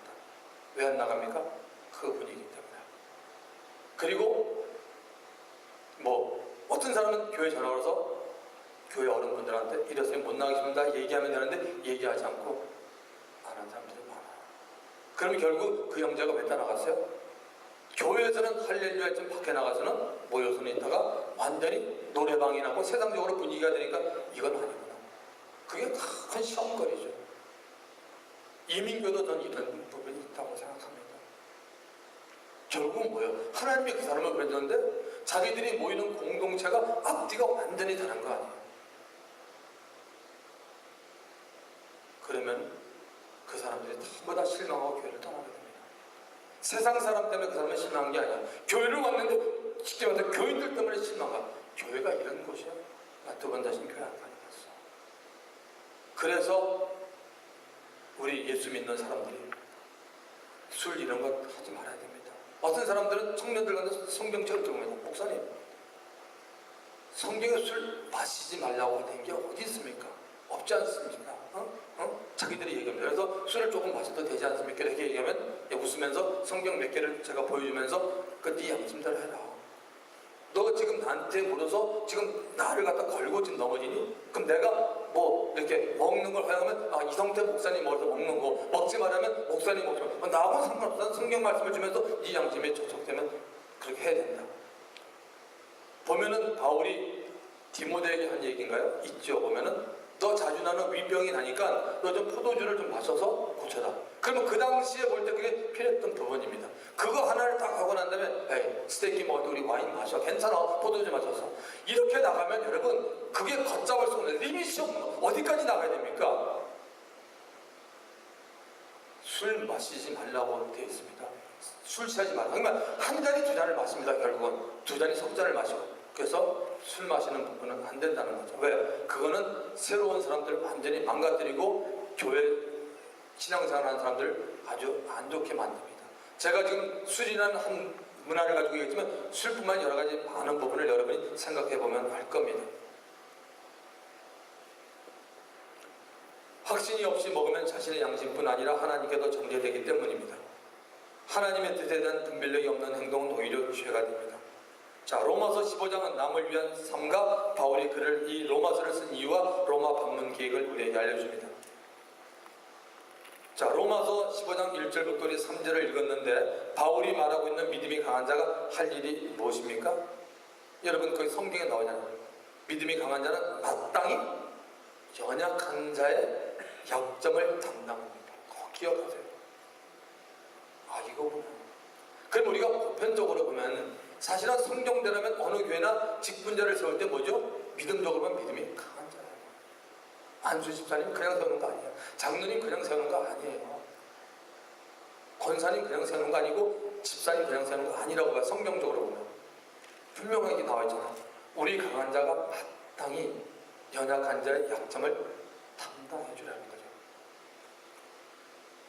왜 안 나갑니까? 그 분위기 때문에. 그리고 어떤 사람은 교회 전화 걸어서 교회 어른분들한테 이래서 못 나가겠습니다 얘기하면 되는데 얘기하지 않고 안 하는 사람들이 많아요. 그럼 결국 그 형제가 왜 따라갔어요? 교회에서는 할렐루야 했지만 밖에 나가서는 모여서 있다가 완전히 노래방이 나고 세상적으로 분위기가 되니까 이건 아니구나. 그게 큰 시험거리죠. 이민교도 전 이런 부분이 있다고 생각합니다. 결국은 뭐예요? 하나님이 그 사람을 그랬는데 자기들이 모이는 공동체가 앞뒤가 완전히 다른 거 아니에요. 그러면 그 사람들이 전부 다 실망하고 교회를 떠나게 됩니다. 세상 사람 때문에 그 사람은 실망한 게 아니야. 교회를 왔는데 쉽게 말해서 교인들 때문에 실망한. 교회가 이런 곳이야? 나 두 번 다시 교회 안 다니겠어. 그래서 우리 예수 믿는 사람들이 술 이런 거 하지 말아야 됩니다. 어떤 사람들은 청년들 간데 성경책을 들으면서 목사님 성경에 술 마시지 말라고 하는 게 어디 있습니까? 없지 않습니까? 자기들이 얘기합니다. 그래서 술을 조금 마셔도 되지 않습니까? 이렇게 얘기하면 웃으면서 성경 몇 개를 제가 보여주면서 네 양심대로 해라. 너 지금 나한테 물어서 지금 나를 갖다 걸고 지금 넘어지니? 그럼 내가 뭐 이렇게 먹는 걸 허용하면 이성태 목사님 먹어서 먹는 거 먹지 말라면 목사님 먹지 마. 나하고는 상관없어. 성경 말씀을 주면서 이 양심에 접촉되면 그렇게 해야 된다. 보면은 바울이 디모데에게 한 얘기인가요? 있죠. 보면은 너 자주 나는 위병이 나니까 너 좀 포도주를 좀 마셔서 고쳐라. 그러면 그 당시에 볼 때 그게 필요했던 부분입니다. 그거 하나를 딱 하고 난 다음에 에이 스테이크 먹어도 우리 와인 마셔. 괜찮아. 포도주 마셔서. 이렇게 나가면 여러분 그게 걷잡을 수 없는 리밋이 없는 어디까지 나가야 됩니까? 술 마시지 말라고 되어 있습니다. 술 취하지 말라. 그러니까 한 잔이 두 잔을 마십니다. 결국은 두 잔이 석 잔을 마시고. 그래서 술 마시는 부분은 안 된다는 거죠. 왜? 그거는 새로운 사람들 완전히 망가뜨리고 교회 신앙생활 하는 사람들 아주 안 좋게 만듭니다. 제가 지금 술이라는 한 문화를 가지고 얘기했지만 술뿐만 여러 가지 많은 부분을 여러분이 생각해 보면 알 겁니다. 확신이 없이 먹으면 자신의 양심뿐 아니라 하나님께도 정죄되기 때문입니다. 하나님의 뜻에 대한 분별력이 없는 행동은 오히려 죄가 됩니다. 자, 로마서 15장은 남을 위한 삶과 바울이 그를 이 로마서를 쓴 이유와 로마 방문 계획을 우리에게 알려줍니다. 자, 로마서 15장 1절부터 우리 3절을 읽었는데 바울이 말하고 있는 믿음이 강한 자가 할 일이 무엇입니까? 여러분 거기 성경에 나오잖아요. 믿음이 강한 자는 마땅히 연약한 자의 약점을 담당합니다. 꼭 기억하세요. 이거구나. 그럼 우리가 보편적으로 보면 사실은 성경대로면 어느 교회나 직분자를 세울 때 뭐죠? 믿음적으로 보면 믿음이 강한 자예요. 안수 집사님 그냥 세우는 거 아니에요. 장로님 그냥 세우는 거 아니에요. 권사님 그냥 세우는 거 아니고 집사님 그냥 세우는 거 아니라고 봐요. 성경적으로 보면 분명하게 나와 있잖아요. 우리 강한 자가 마땅히 연약한 자의 약점을 담당해 주라는 거죠.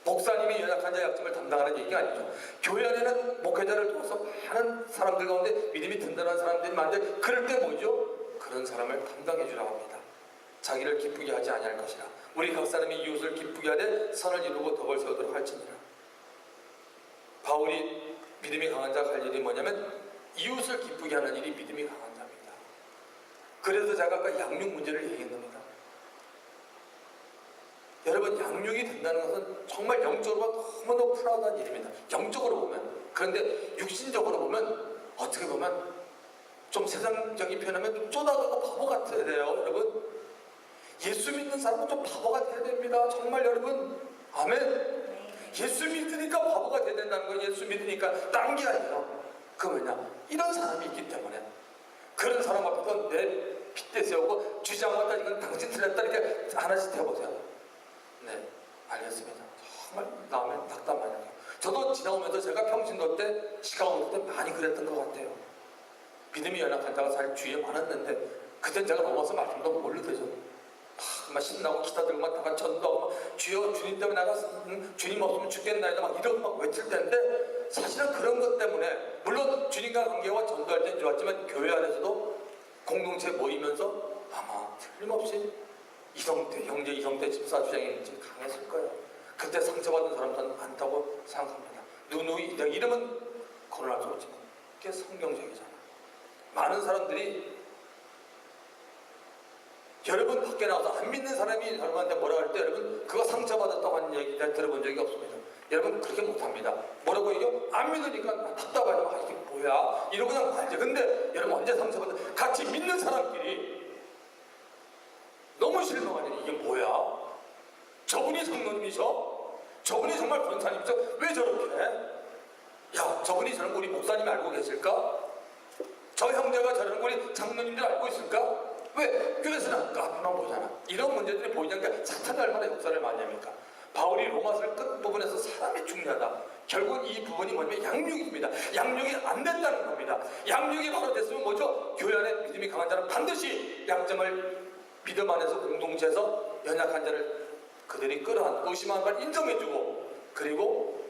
목사님이 연약한 자의 약점을 담당하는 얘기가 아니죠. 교회 안에는 목회자를 통해서 많은 사람들 가운데 믿음이 든든한 사람들이 많은데 그럴 때 뭐죠? 그런 사람을 담당해 주라고 합니다. 자기를 기쁘게 하지 아니할 것이라. 우리 각 사람이 이웃을 기쁘게 하되 선을 이루고 덕을 세우도록 할지니라. 바울이 믿음이 강한 자가 할 일이 뭐냐면 이웃을 기쁘게 하는 일이 믿음이 강한 자입니다. 그래서 제가 아까 양육 문제를 얘기했습니다. 여러분 양육이 된다는 것은 정말 영적으로 너무너무 프라우드한 일입니다. 영적으로 보면. 그런데 육신적으로 보면 어떻게 보면 좀 세상적인 표현하면 좀 쪼다가고 바보 같아야 돼요. 여러분 예수 믿는 사람은 좀 바보가 돼야 됩니다. 정말 여러분 아멘. 예수 믿으니까 바보가 돼야 된다는 거예요. 예수 믿으니까 딴 게 아니에요. 그 뭐냐 이런 사람이 있기 때문에 그런 사람 앞에서 내 핏대 세우고 주장하다 이건 당신 틀렸다 이렇게 하나씩 해보세요. 네, 알겠습니다. 정말 마음에 답답하네요. 저도 지나오면서 제가 평신도 때 시카고 때 많이 그랬던 것 같아요. 믿음이 연약한 자가 사실 주위에 많았는데 그땐 제가 넘어서 말씀도 모르대죠. 막 신나고 기타 들고 막 다가 전도하고 막 주여 주님 때문에 나가 주님 없으면 죽겠나이다 막 이러고 막 외칠 때인데 사실은 그런 것 때문에 물론 주님과 관계와 전도할 때는 좋았지만 교회 안에서도 공동체 모이면서 아마 틀림없이 이성태, 형제 이성태 집사 주장이 강했을 거예요. 그때 상처받은 사람들은 많다고 생각합니다. 누누이 이름은 거론할 수 없지만 그게 성경적이잖아요. 많은 사람들이 여러분 밖에 나와서 안 믿는 사람이 여러분한테 뭐라 할 때 여러분 그거 상처받았다고 하는 얘기 들어본 적이 없습니다. 여러분 그렇게 못합니다. 뭐라고 얘기해요? 안 믿으니까 답답하죠. 이게 뭐야? 이러고 그냥 말죠. 근데 여러분 언제 상처받아? 같이 믿는 사람끼리 너무 실망하니 이게 뭐야? 저분이 성도님이셔? 저분이 정말 권사님이셔? 왜 저렇게 해? 야 저분이 저런 거 우리 목사님이 알고 계실까? 저 형제가 저런 거 우리 장로님들 알고 있을까? 왜? 교회에서는 앞만 보잖아. 이런 문제들이 보이니까 사탄이 얼마나 역사를 많이 합니까? 바울이 로마서를 끝부분에서 사람이 중요하다. 결국 이 부분이 뭐냐면 양육입니다. 양육이 안 된다는 겁니다. 양육이 바로 됐으면 뭐죠? 교회 안에 믿음이 강한 자는 반드시 약점을 믿음 안에서 공동체에서 연약한 자를 그들이 끌어안고 의심하는 걸 인정해주고 그리고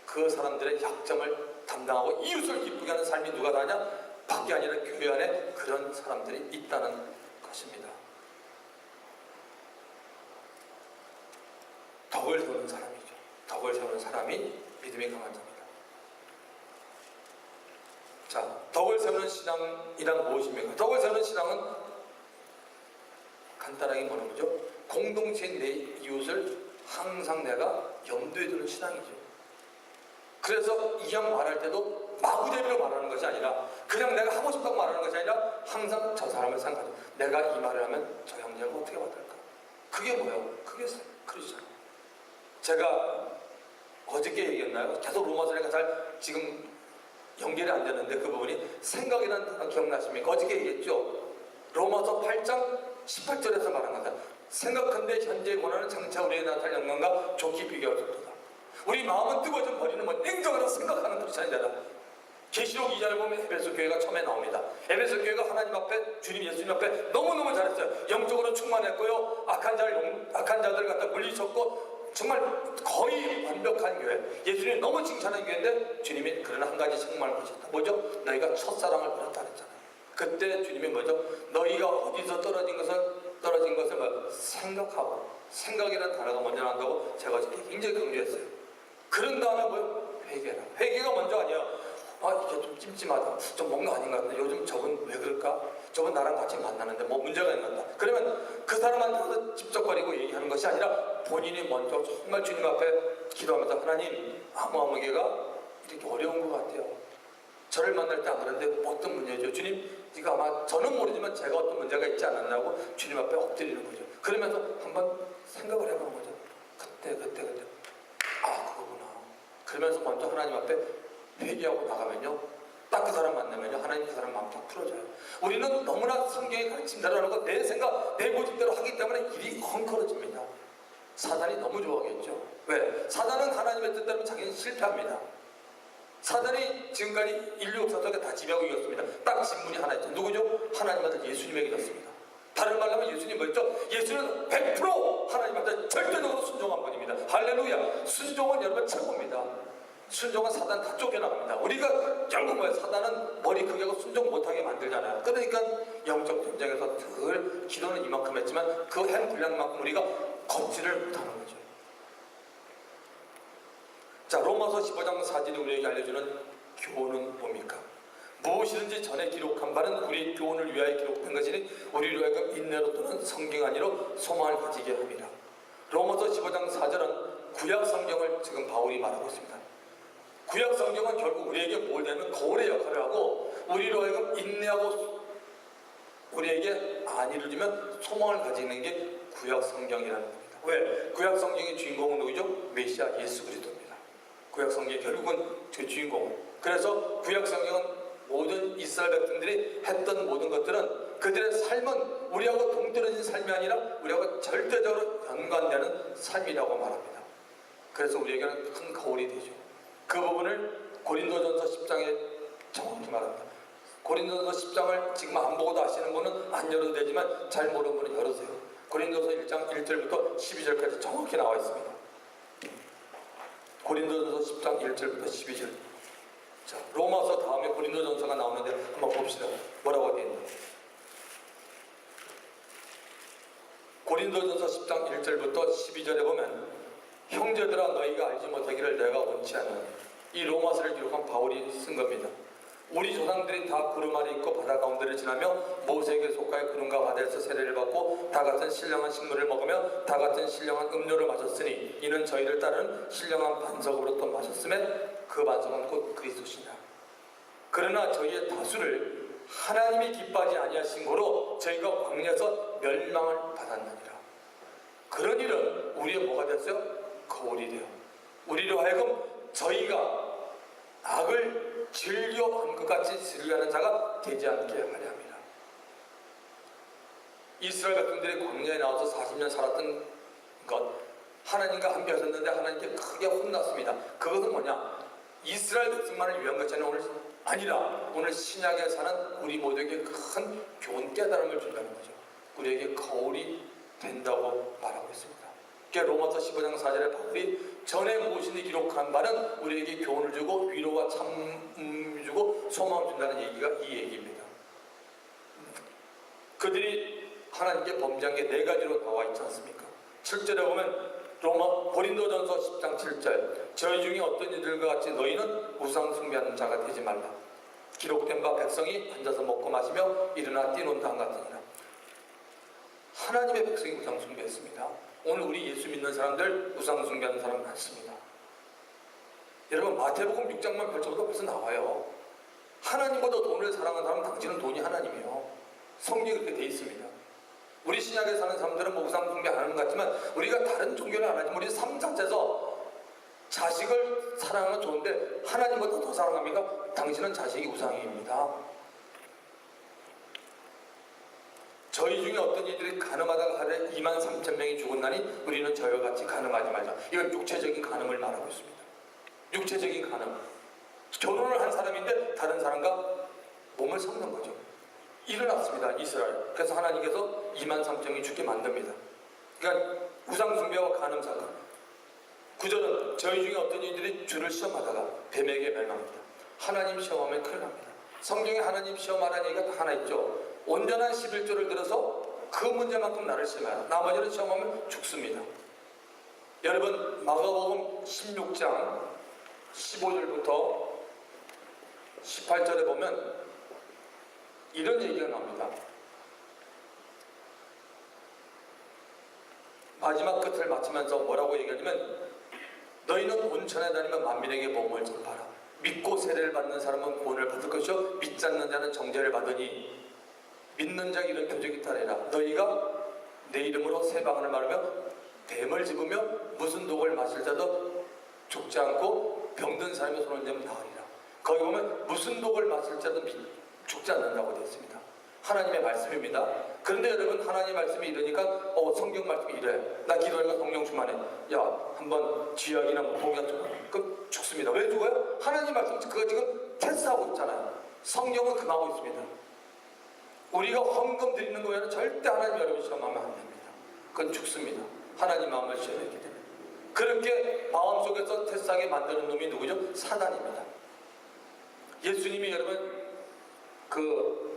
그 사람들의 약점을 담당하고 이웃을 기쁘게 하는 삶이 누가 다냐? 밖에 아니라 교회 안에 그런 사람들이 있다는 것입니다. 덕을 세우는 사람이죠. 덕을 세우는 사람이 믿음이 강한 자입니다. 자, 덕을 세우는 신앙이란 무엇입니까? 덕을 세우는 신앙은 간단하게 뭐는 거죠? 공동체인 내 이웃을 항상 내가 염두에 두는 신앙이죠. 그래서 이왕 말할 때도 마구대비로 말하는 것이 아니라 그냥 내가 하고 싶다고 말하는 것이 아니라 항상 저 사람을 생각하죠. 내가 이 말을 하면 저 형제가 어떻게 받을까? 그게 뭐예요? 그게 크리스찬. 제가 어저께 얘기했나요? 계속 로마서니까 잘 지금 연결이 안 되는데 그 부분이 생각이라는 단어 기억나십니까? 어저께 얘기했죠? 로마서 8장 18절에서 말한 거다. 생각한데 현재의 권한은 장차 우리의 나타날 영광과 좋게 비교할 수 없다. 우리 마음은 뜨거워져 버리는 건 냉정하다 생각하는 크리스찬이다. 계시록 2장을 보면 에베소 교회가 처음에 나옵니다. 에베소 교회가 하나님 앞에 주님 예수님 앞에 너무너무 잘했어요. 영적으로 충만했고요. 악한 자들 갖다 물리쳤고 정말 거의 완벽한 교회. 예수님이 너무 칭찬한 교회인데 주님이 그러나 한 가지 책망을 하셨다. 뭐죠? 너희가 첫사랑을 버렸다 그랬잖아요. 그때 주님이 뭐죠? 너희가 어디서 떨어진 것을 뭐 생각하고 생각이라는 단어가 먼저 나온다고 제가 어저께 굉장히 강조했어요. 그런 다음에 뭐요? 회개라. 회개가 먼저 아니에요. 이게 좀 찜찜하다. 좀 뭔가 아닌 것 같다. 요즘 저분 왜 그럴까? 저분 나랑 같이 만나는데 뭐 문제가 있는 것 같다. 그러면 그 사람한테 찝쩍거리고 얘기하는 것이 아니라 본인이 먼저 정말 주님 앞에 기도하면서 하나님 아무개가 이렇게 어려운 것 같아요. 저를 만날 때 안 그런데 어떤 문제죠? 주님, 이거 아마 저는 모르지만 제가 어떤 문제가 있지 않았나고 주님 앞에 엎드리는 거죠. 그러면서 한번 생각을 해보는 거죠. 그때 그거구나. 그러면서 먼저 하나님 앞에 회개하고 나가면요, 딱 그 사람 만나면요, 하나님 그 사람 마음 딱 풀어줘요. 우리는 너무나 성경의 가르침대로 하고 내 생각, 내 고집대로 하기 때문에 일이 헝클어집니다. 사단이 너무 좋아하겠죠. 왜? 사단은 하나님의 뜻대로 자기는 실패합니다. 사단이 지금까지 인류 역사 속에 다 지배하고 이겼습니다. 딱 질문이 하나 있죠. 누구죠? 하나님 아들 예수님에게 졌습니다. 다른 말로 하면 예수님 뭐였죠? 예수는 100% 하나님한테 절대적으로 순종한 분입니다. 할렐루야. 순종은 여러분 최고입니다. 순종은 사단 다 쫓겨나갑니다. 우리가 결국 뭐예요? 사단은 머리 크게 하고 순종 못하게 만들잖아요. 그러니까 영적 전쟁에서 늘 기도는 이만큼 했지만 그 행 분량만큼 우리가 걷지를 못하는 거죠. 자, 로마서 15장 4절이 우리에게 알려주는 교훈은 뭡니까? 무엇이든지 전에 기록한 바는 우리 교훈을 위하여 기록된 것이니 우리로 하여금 인내로 또는 성경 안위로 소망을 가지게 합니다. 로마서 15장 4절은 구약 성경을 지금 바울이 말하고 있습니다. 구약 성경은 결국 우리에게 뭘 되면 거울의 역할을 하고 우리로 하여금 인내하고 우리에게 안위를 주면 소망을 가지는 게 구약 성경이라는 겁니다. 왜? 구약 성경의 주인공은 누구죠? 메시아 예수 그리스도입니다. 구약 성경의 결국은 그 주인공. 그래서 구약 성경은 모든 이스라엘 백성들이 했던 모든 것들은 그들의 삶은 우리하고 동떨어진 삶이 아니라 우리하고 절대적으로 연관되는 삶이라고 말합니다. 그래서 우리에게는 큰 거울이 되죠. 그 부분을 고린도전서 10장에 정확히 말합니다. 고린도전서 10장을 지금 안 보고도 아시는 분은 안 열어도 되지만 잘 모르는 분은 열으세요. 고린도서 1장 1절부터 12절까지 정확히 나와 있습니다. 고린도전서 10장 1절부터 12절. 자, 로마서 다음에 고린도전서가 나오는데 한번 봅시다. 뭐라고 되어 있나? 고린도전서 10장 1절부터 12절에 보면 형제들아 너희가 알지 못하기를 내가 원치 않으니 이 로마서를 기록한 바울이 쓴 겁니다. 우리 조상들이 다 구름 아래 있고 바다 가운데를 지나며 모세에게 속하여 구름과 바다에서 세례를 받고 다 같은 신령한 식물을 먹으며 다 같은 신령한 음료를 마셨으니 이는 저희를 따르는 신령한 반석으로 또 마셨음에 그 반석은 곧 그리스도시니라. 그러나 저희의 다수를 하나님이 기뻐하지 아니하신 고로 저희가 광야에서 멸망을 받았느니라. 그런 일은 우리의 뭐가 됐어요? 거울이 돼요. 우리로 하여금 저희가 악을 즐겨한 것 같이 즐겨하는 자가 되지 않게 하려 합니다. 이스라엘 백성들이 광야에 나와서 40년 살았던 것, 하나님과 함께 하셨는데 하나님께 크게 혼났습니다. 그것은 뭐냐? 이스라엘 백성만을 위한 것이 아니라 오늘 신약에 사는 우리 모두에게 큰 교훈 깨달음을 준다는 거죠. 우리에게 거울이 된다고 말하고 있습니다. 로마서 15장 4절에 바울이 전에 무엇인지 기록한 바는 우리에게 교훈을 주고 위로와 참음을 주고 소망을 준다는 얘기가 이 얘기입니다. 그들이 하나님께 범죄한 게 네 가지로 나와 있지 않습니까? 7절에 보면 고린도전서 10장 7절 저희 중에 어떤 이들과 같이 너희는 우상 숭배하는 자가 되지 말라. 기록된 바 백성이 앉아서 먹고 마시며 일어나 뛰논다 같으니라. 하나님의 백성이 우상 숭배했습니다. 오늘 우리 예수 믿는 사람들 우상 숭배하는 사람 많습니다. 여러분 마태복음 6장만 펼쳐도 벌써 나와요. 하나님보다 돈을 사랑하는 사람은 당신은 돈이 하나님이에요. 성경이 그렇게 돼 있습니다. 우리 신약에 사는 사람들은 뭐 우상 숭배 안 하는 것 같지만 우리가 다른 종교를 안 하지만 우리 삶 자체에서 자식을 사랑하면 좋은데 하나님보다 더 사랑합니까? 당신은 자식이 우상입니다. 저희 중에 어떤 이들이 가늠하다가 하루에 23,000명이 죽었나니 우리는 저희와 같이 가늠하지 말자. 이건 육체적인 가늠을 말하고 있습니다. 육체적인 가늠. 결혼을 한 사람인데 다른 사람과 몸을 섞는 거죠. 일어났습니다. 이스라엘. 그래서 하나님께서 23,000명이 죽게 만듭니다. 그러니까 우상숭배와 가늠 사건. 9절은 저희 중에 어떤 이들이 주를 시험하다가 뱀에게 멸망합니다. 하나님 시험하면 큰일 납니다. 성경에 하나님 시험하라는 얘기가 하나 있죠. 온전한 11조를 들어서 그 문제만큼 나를 시험하라. 나머지는 시험하면 죽습니다. 여러분 마가복음 16장 15절부터 18절에 보면 이런 얘기가 나옵니다. 마지막 끝을 마치면서 뭐라고 얘기하냐면 너희는 온천에 다니면 만민에게 복음을 전파하라. 믿고 세례를 받는 사람은 구원을 받을 것이요 믿지 않는 자는 정죄를 받으니 믿는 자에게 이런 표적이 따르라. 너희가 내 이름으로 새 방언을 말하며 뱀을 집으며 무슨 독을 마실 자도 죽지 않고 병든 사람의 손을 잡으면 나으리라. 거기 보면 무슨 독을 마실 자도 죽지 않는다고 되어 있습니다. 하나님의 말씀입니다. 그런데 여러분 하나님의 말씀이 이러니까 성경 말씀이 이래. 나 기도하니까 성령 충만해. 야 한번 쥐약이나 뭐 독약 좀 그럼 죽습니다. 왜 죽어요? 하나님 말씀 그거 지금 테스트하고 있잖아요. 성경은 금하고 있습니다. 우리가 헌금 드리는 거에는 절대 하나님 여러분 시험하면 안 됩니다. 그건 죽습니다. 하나님 마음을 시험했기 때문에. 그렇게 마음속에서 테스트하게 만드는 놈이 누구죠? 사단입니다. 예수님이 여러분 그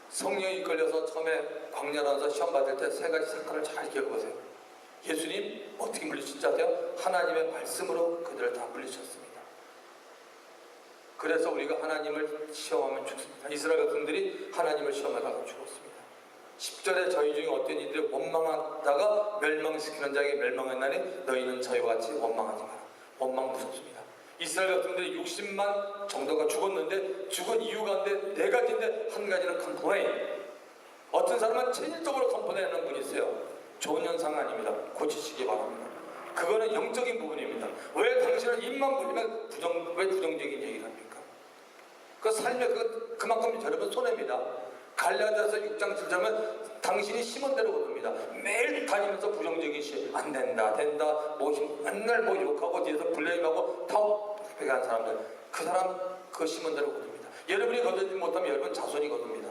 성령이 이끌려서 처음에 광야라서 시험 받을 때 세 가지 사건을 잘 기억해보세요. 예수님 어떻게 물리친지 아세요? 하나님의 말씀으로 그들을 다 물리쳤습니다. 그래서 우리가 하나님을 시험하면 죽습니다. 이스라엘 백성들이 하나님을 시험하다가 죽었습니다. 10절에 저희 중에 어떤 이들이 원망하다가 멸망시키는 자에게 멸망했나니 너희는 저희와 같이 원망하지 마라. 원망 무섭습니다. 이스라엘 백성들이 60만 정도가 죽었는데 죽은 이유 가운데 네 가지인데 한 가지는 컴플레인. 어떤 사람은 체질적으로 컴플레인하는 분이 있어요. 좋은 현상 아닙니다. 고치시기 바랍니다. 그거는 영적인 부분입니다. 왜 당신은 입만 벌리면 왜 부정적인 얘기를 합니까? 그 삶에 그만큼 여러분 손해입니다. 갈라디아서 6장 7절은 당신이 심은 대로 거둡니다. 매일 다니면서 부정적인 시 안 된다 맨날 뭐 욕하고 뒤에서 블레임하고 타협하게 한 사람들 그 사람 그 심은 대로 거둡니다. 여러분이 거두지 못하면 여러분 자손이 거둡니다.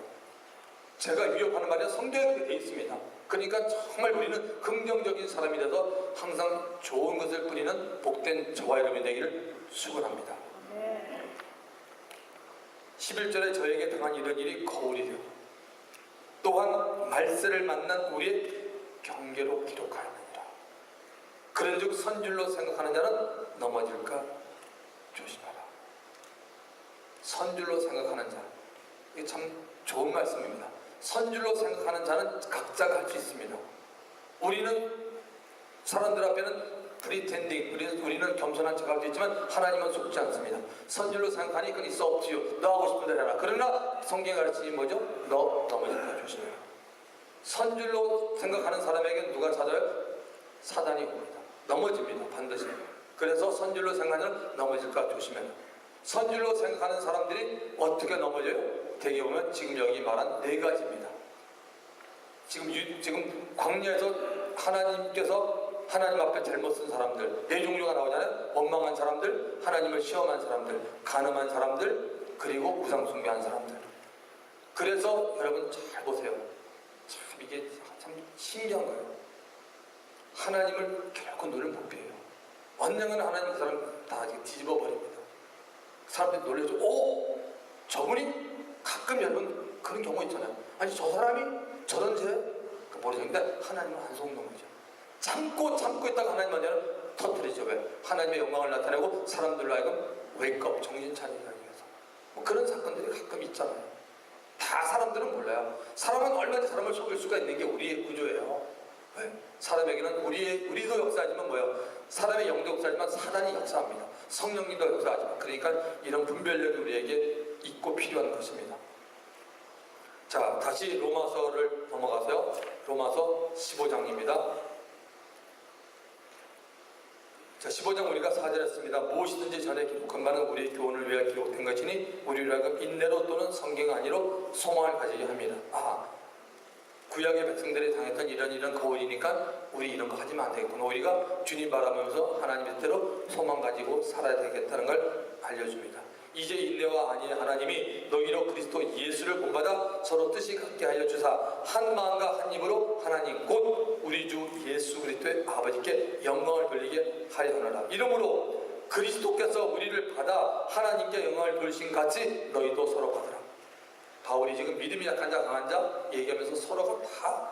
제가 위협하는 말이 성경에 그렇게 돼 있습니다. 그러니까 정말 우리는 긍정적인 사람이 돼서 항상 좋은 것을 뿌리는 복된 저와 여러분이 되기를 축원합니다. 11절에 저에게 당한 이런 일이 거울이 되고 또한 말세를 만난 우리의 경계로 기록하였느니라. 그런즉 선줄로 생각하는 자는 넘어질까 조심하라. 선줄로 생각하는 자, 이게 참 좋은 말씀입니다. 선줄로 생각하는 자는 각자가 할 수 있습니다. 우리는 사람들 앞에는 프리텐딩, 우리는 겸손한 척할 수 있지만 하나님은 속지 않습니다. 선줄로 생각하니 그건 있어 없지요. 너 하고 싶은 대로 해라. 그러나 성경이 가르치니 뭐죠? 너 넘어질까 조심해라. 선줄로 생각하는 사람에게 누가 찾아요? 사단이 옵니다. 넘어집니다. 반드시. 그래서 선줄로 생각하는 넘어질까 조심해라. 선줄로 생각하는 사람들이 어떻게 넘어져요? 대개 보면 지금 여기 말한 네 가지입니다. 지금 광야에서 하나님께서 하나님 앞에 잘못 쓴 사람들 네 종류가 나오잖아요. 원망한 사람들, 하나님을 시험한 사람들, 간음한 사람들, 그리고 우상숭배한 사람들. 그래서 여러분 잘 보세요. 참 이게 참 신기한 거예요. 하나님을 결코 눈을 못 펴요. 언젠가는 하나님 그 사람 다 뒤집어 버립니다. 사람들이 놀라죠. 오! 저분이 가끔 여러분 그런 경우 있잖아요. 아니 저 사람이 저런 죄? 모르겠는데 하나님은 한 손 넘어죠. 참고 있다가 하나님 터뜨리죠. 왜? 하나님의 영광을 나타내고 사람들로 하여금 웨이크업 정신 차리기 위해서. 뭐 그런 사건들이 가끔 있잖아요. 다 사람들은 몰라요. 사람은 얼마든지 사람을 속일 수가 있는 게 우리의 구조예요. 왜? 사람에게는 우리도 역사하지만 뭐예요? 사람의 영도 역사하지만 사단이 역사합니다. 성령님도 역사하지만, 그러니까 이런 분별력이 우리에게 있고 필요한 것입니다. 자, 다시 로마서를 넘어가서요. 로마서 15장입니다. 자, 15장 우리가 4절 했습니다. 무엇이든지 전에 기록한 바는 우리의 교훈을 위하여 기록된 것이니 우리로 하여금 인내로 또는 성경 안위로 소망을 가지게 합니다. 구약의 백성들이 당했던 이런 거울이니까 우리 이런 거 하지면 안 되겠구나. 우리가 주님 바라보면서 하나님의 뜻대로 소망 가지고 살아야 되겠다는 걸 알려줍니다. 이제 인내와 안위의 하나님이 너희로 그리스도 예수를 본받아 서로 뜻이 같게 하여 주사 한 마음과 한 입으로 하나님 곧 우리 주 예수 그리스도의 아버지께 영광을 돌리게 하려 하노라. 이러므로 그리스도께서 우리를 받아 하나님께 영광을 돌리신 같이 너희도 서로 받으라. 바울이 지금 믿음이 약한 자 강한 자 얘기하면서 서로가 다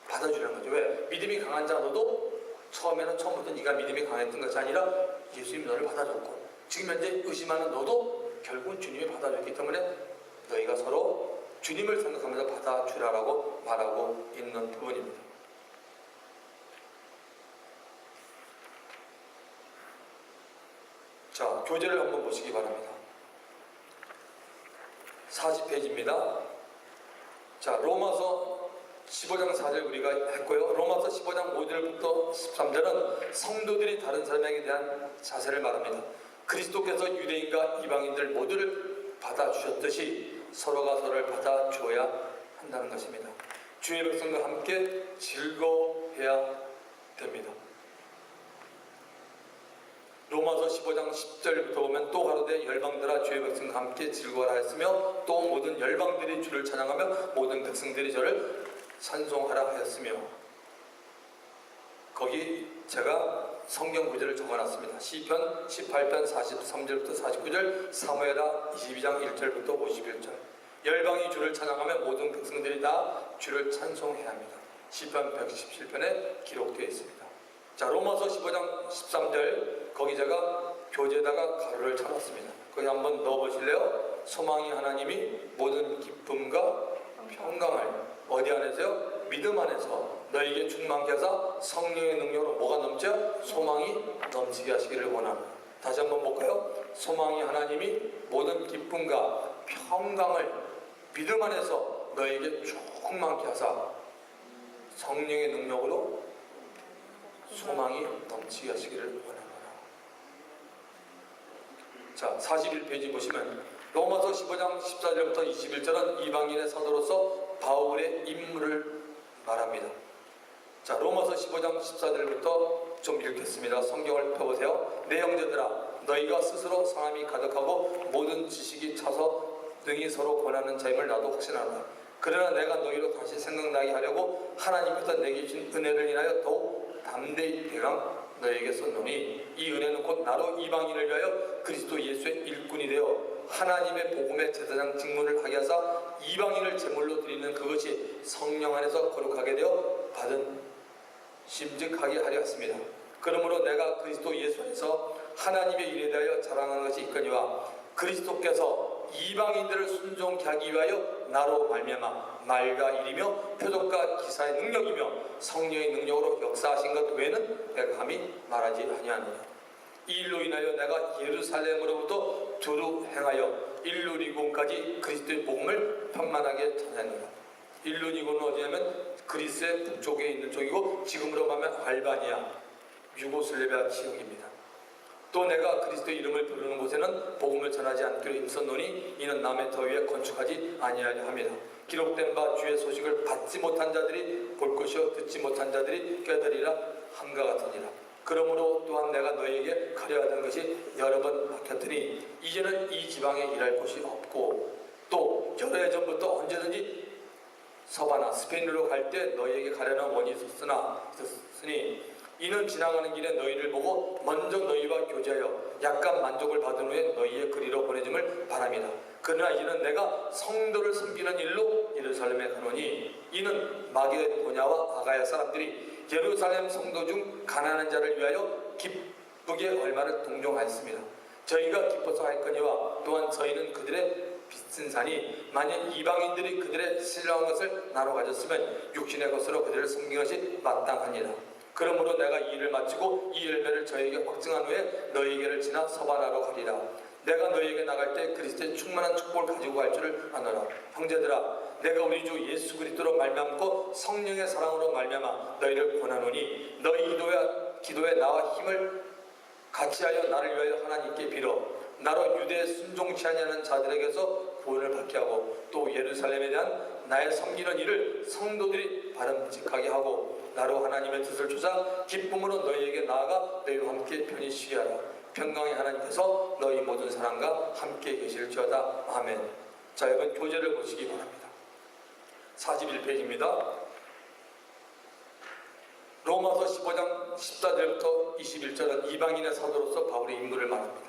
받아주려는 거죠. 왜? 믿음이 강한 자 너도 처음부터 네가 믿음이 강했던 것이 아니라 예수님이 너를 받아줬고, 지금 현재 의심하는 너도 결국은 주님이 받아줬기 때문에 너희가 서로 주님을 생각하면서 받아주라라고 말하고 있는 부분입니다. 자, 교재를 한번 보시기 바랍니다. 40페이지입니다. 자, 로마서 15장 4절 우리가 했고요. 로마서 15장 5절부터 13절은 성도들이 다른 사람에게 대한 자세를 말합니다. 그리스도께서 유대인과 이방인들 모두를 받아주셨듯이 서로가 서로를 받아주어야 한다는 것입니다. 주의 백성과 함께 즐거워해야 됩니다. 로마서 15장 10절부터 보면 또 가로되 열방들아 주의 백성과 함께 즐거워하라 했으며 또 모든 열방들이 주를 찬양하며 모든 백성들이 저를 찬송하라 하였으며, 거기 제가 성경 구절을 적어놨습니다. 시편 18편 43절부터 49절, 사무엘하 22장 1절부터 51절. 열방이 주를 찬양하며 모든 백성들이 다 주를 찬송해야 합니다. 시편 117편에 기록되어 있습니다. 자, 로마서 15장 13절, 거기 제가 교재에다가 가로를 쳐놨습니다. 거기 한번 넣어보실래요? 소망이 하나님이 모든 기쁨과 평강을 어디 안에서요? 믿음 안에서 너에게 충만케 하사 성령의 능력으로 뭐가 넘쳐? 소망이 넘치게 하시기를 원합니다. 다시 한번 볼까요? 소망이 하나님이 모든 기쁨과 평강을 믿음 안에서 너에게 충만케 하사 성령의 능력으로 소망이 넘치게 하시기를 원합니다. 자, 41페이지 보시면 로마서 15장 14절부터 21절은 이방인의 사도로서 바울의 임무를 말합니다. 자, 로마서 15장 14절부터 좀 읽겠습니다. 성경을 펴보세요. 내 형제들아, 너희가 스스로 사람이 가득하고 모든 지식이 차서 능히 서로 권하는 자임을 나도 확신한다. 그러나 내가 너희로 다시 생각나게 하려고 하나님께서 내게 주신 은혜를 인하여 더욱 담대히 대강 너희에게 썼노니 이 은혜는 곧 나로 이방인을 위하여 그리스도 예수의 일꾼이 되어 하나님의 복음의 제사장 직분을 하게 하사 이방인을 제물로 드리는 그것이 성령 안에서 거룩하게 되어 받은 심직하게 하려 했습니다. 그러므로 내가 그리스도 예수 안에서 하나님의 일에 대하여 자랑하는 것이 있거니와 그리스도께서 이방인들을 순종케 하기 위하여 나로 말미암아 말과 일이며 표적과 기사의 능력이며 성령의 능력으로 역사하신 것 외에는 내가 감히 말하지 아니하노라. 이 일로 인하여 내가 예루살렘으로부터 두루 행하여 일루리곤까지 그리스도의 복음을 편만하게 전하노라. 일루리곤은 어디냐면 그리스의 북쪽에 있는 쪽이고 지금으로 말하면 알바니아, 유고슬라비아 지역입니다. 또 내가 그리스도의 이름을 부르는 곳에는 복음을 전하지 않기로 힘썼노니 이는 남의 터 위에 건축하지 아니하려 함이라. 기록된 바 주의 소식을 받지 못한 자들이 볼 것이요 듣지 못한 자들이 꾀들이라 함과 같으니라. 그러므로 또한 내가 너희에게 가려하던 것이 여러 번 막혔더니 이제는 이 지방에 일할 곳이 없고 또 여러 해 전부터 언제든지 서바나 스페인으로 갈 때 너희에게 가려는 원이 있었으니 이는 지나가는 길에 너희를 보고 먼저 너희와 교제하여 약간 만족을 받은 후에 너희의 그리로 보내짐을 바랍니다. 그러나 이는 내가 성도를 섬기는 일로 예루살렘에 가노니 이는 마게도냐와 아가야 사람들이 예루살렘 성도 중 가난한 자를 위하여 기쁘게 얼마를 동정하였습니다. 저희가 기뻐서 할 거니와 또한 저희는 그들의 빚진 산이 만약 이방인들이 그들의 신령한 것을 나눠 가졌으면 육신의 것으로 그들을 섬긴 것이 마땅하니라. 그러므로 내가 이 일을 마치고 이 열매를 저에게 확증한 후에 너희에게를 지나 서바나로 가리라. 내가 너희에게 나갈 때 그리스도의 충만한 축복을 가지고 갈 줄을 아노라. 형제들아, 내가 우리 주 예수 그리스도로 말미암고 성령의 사랑으로 말미암아 너희를 권하노니 너희 기도에 나와 힘을 같이하여 나를 위하여 하나님께 빌어 나로 유대에 순종치 아니하는 자들에게서 구원을 받게 하고 또 예루살렘에 대한 나의 섬기는 일을 성도들이 바람직하게 하고 나로 하나님의 뜻을 쫓아 기쁨으로 너희에게 나아가 너희와 함께 편히 쉬게 하라. 평강의 하나님께서 너희 모든 사람과 함께 계실지어다. 아멘. 자, 이번 교재를 보시기 바랍니다. 41페이지입니다. 로마서 15장 14절부터 21절은 이방인의 사도로서 바울의 임무를 말합니다.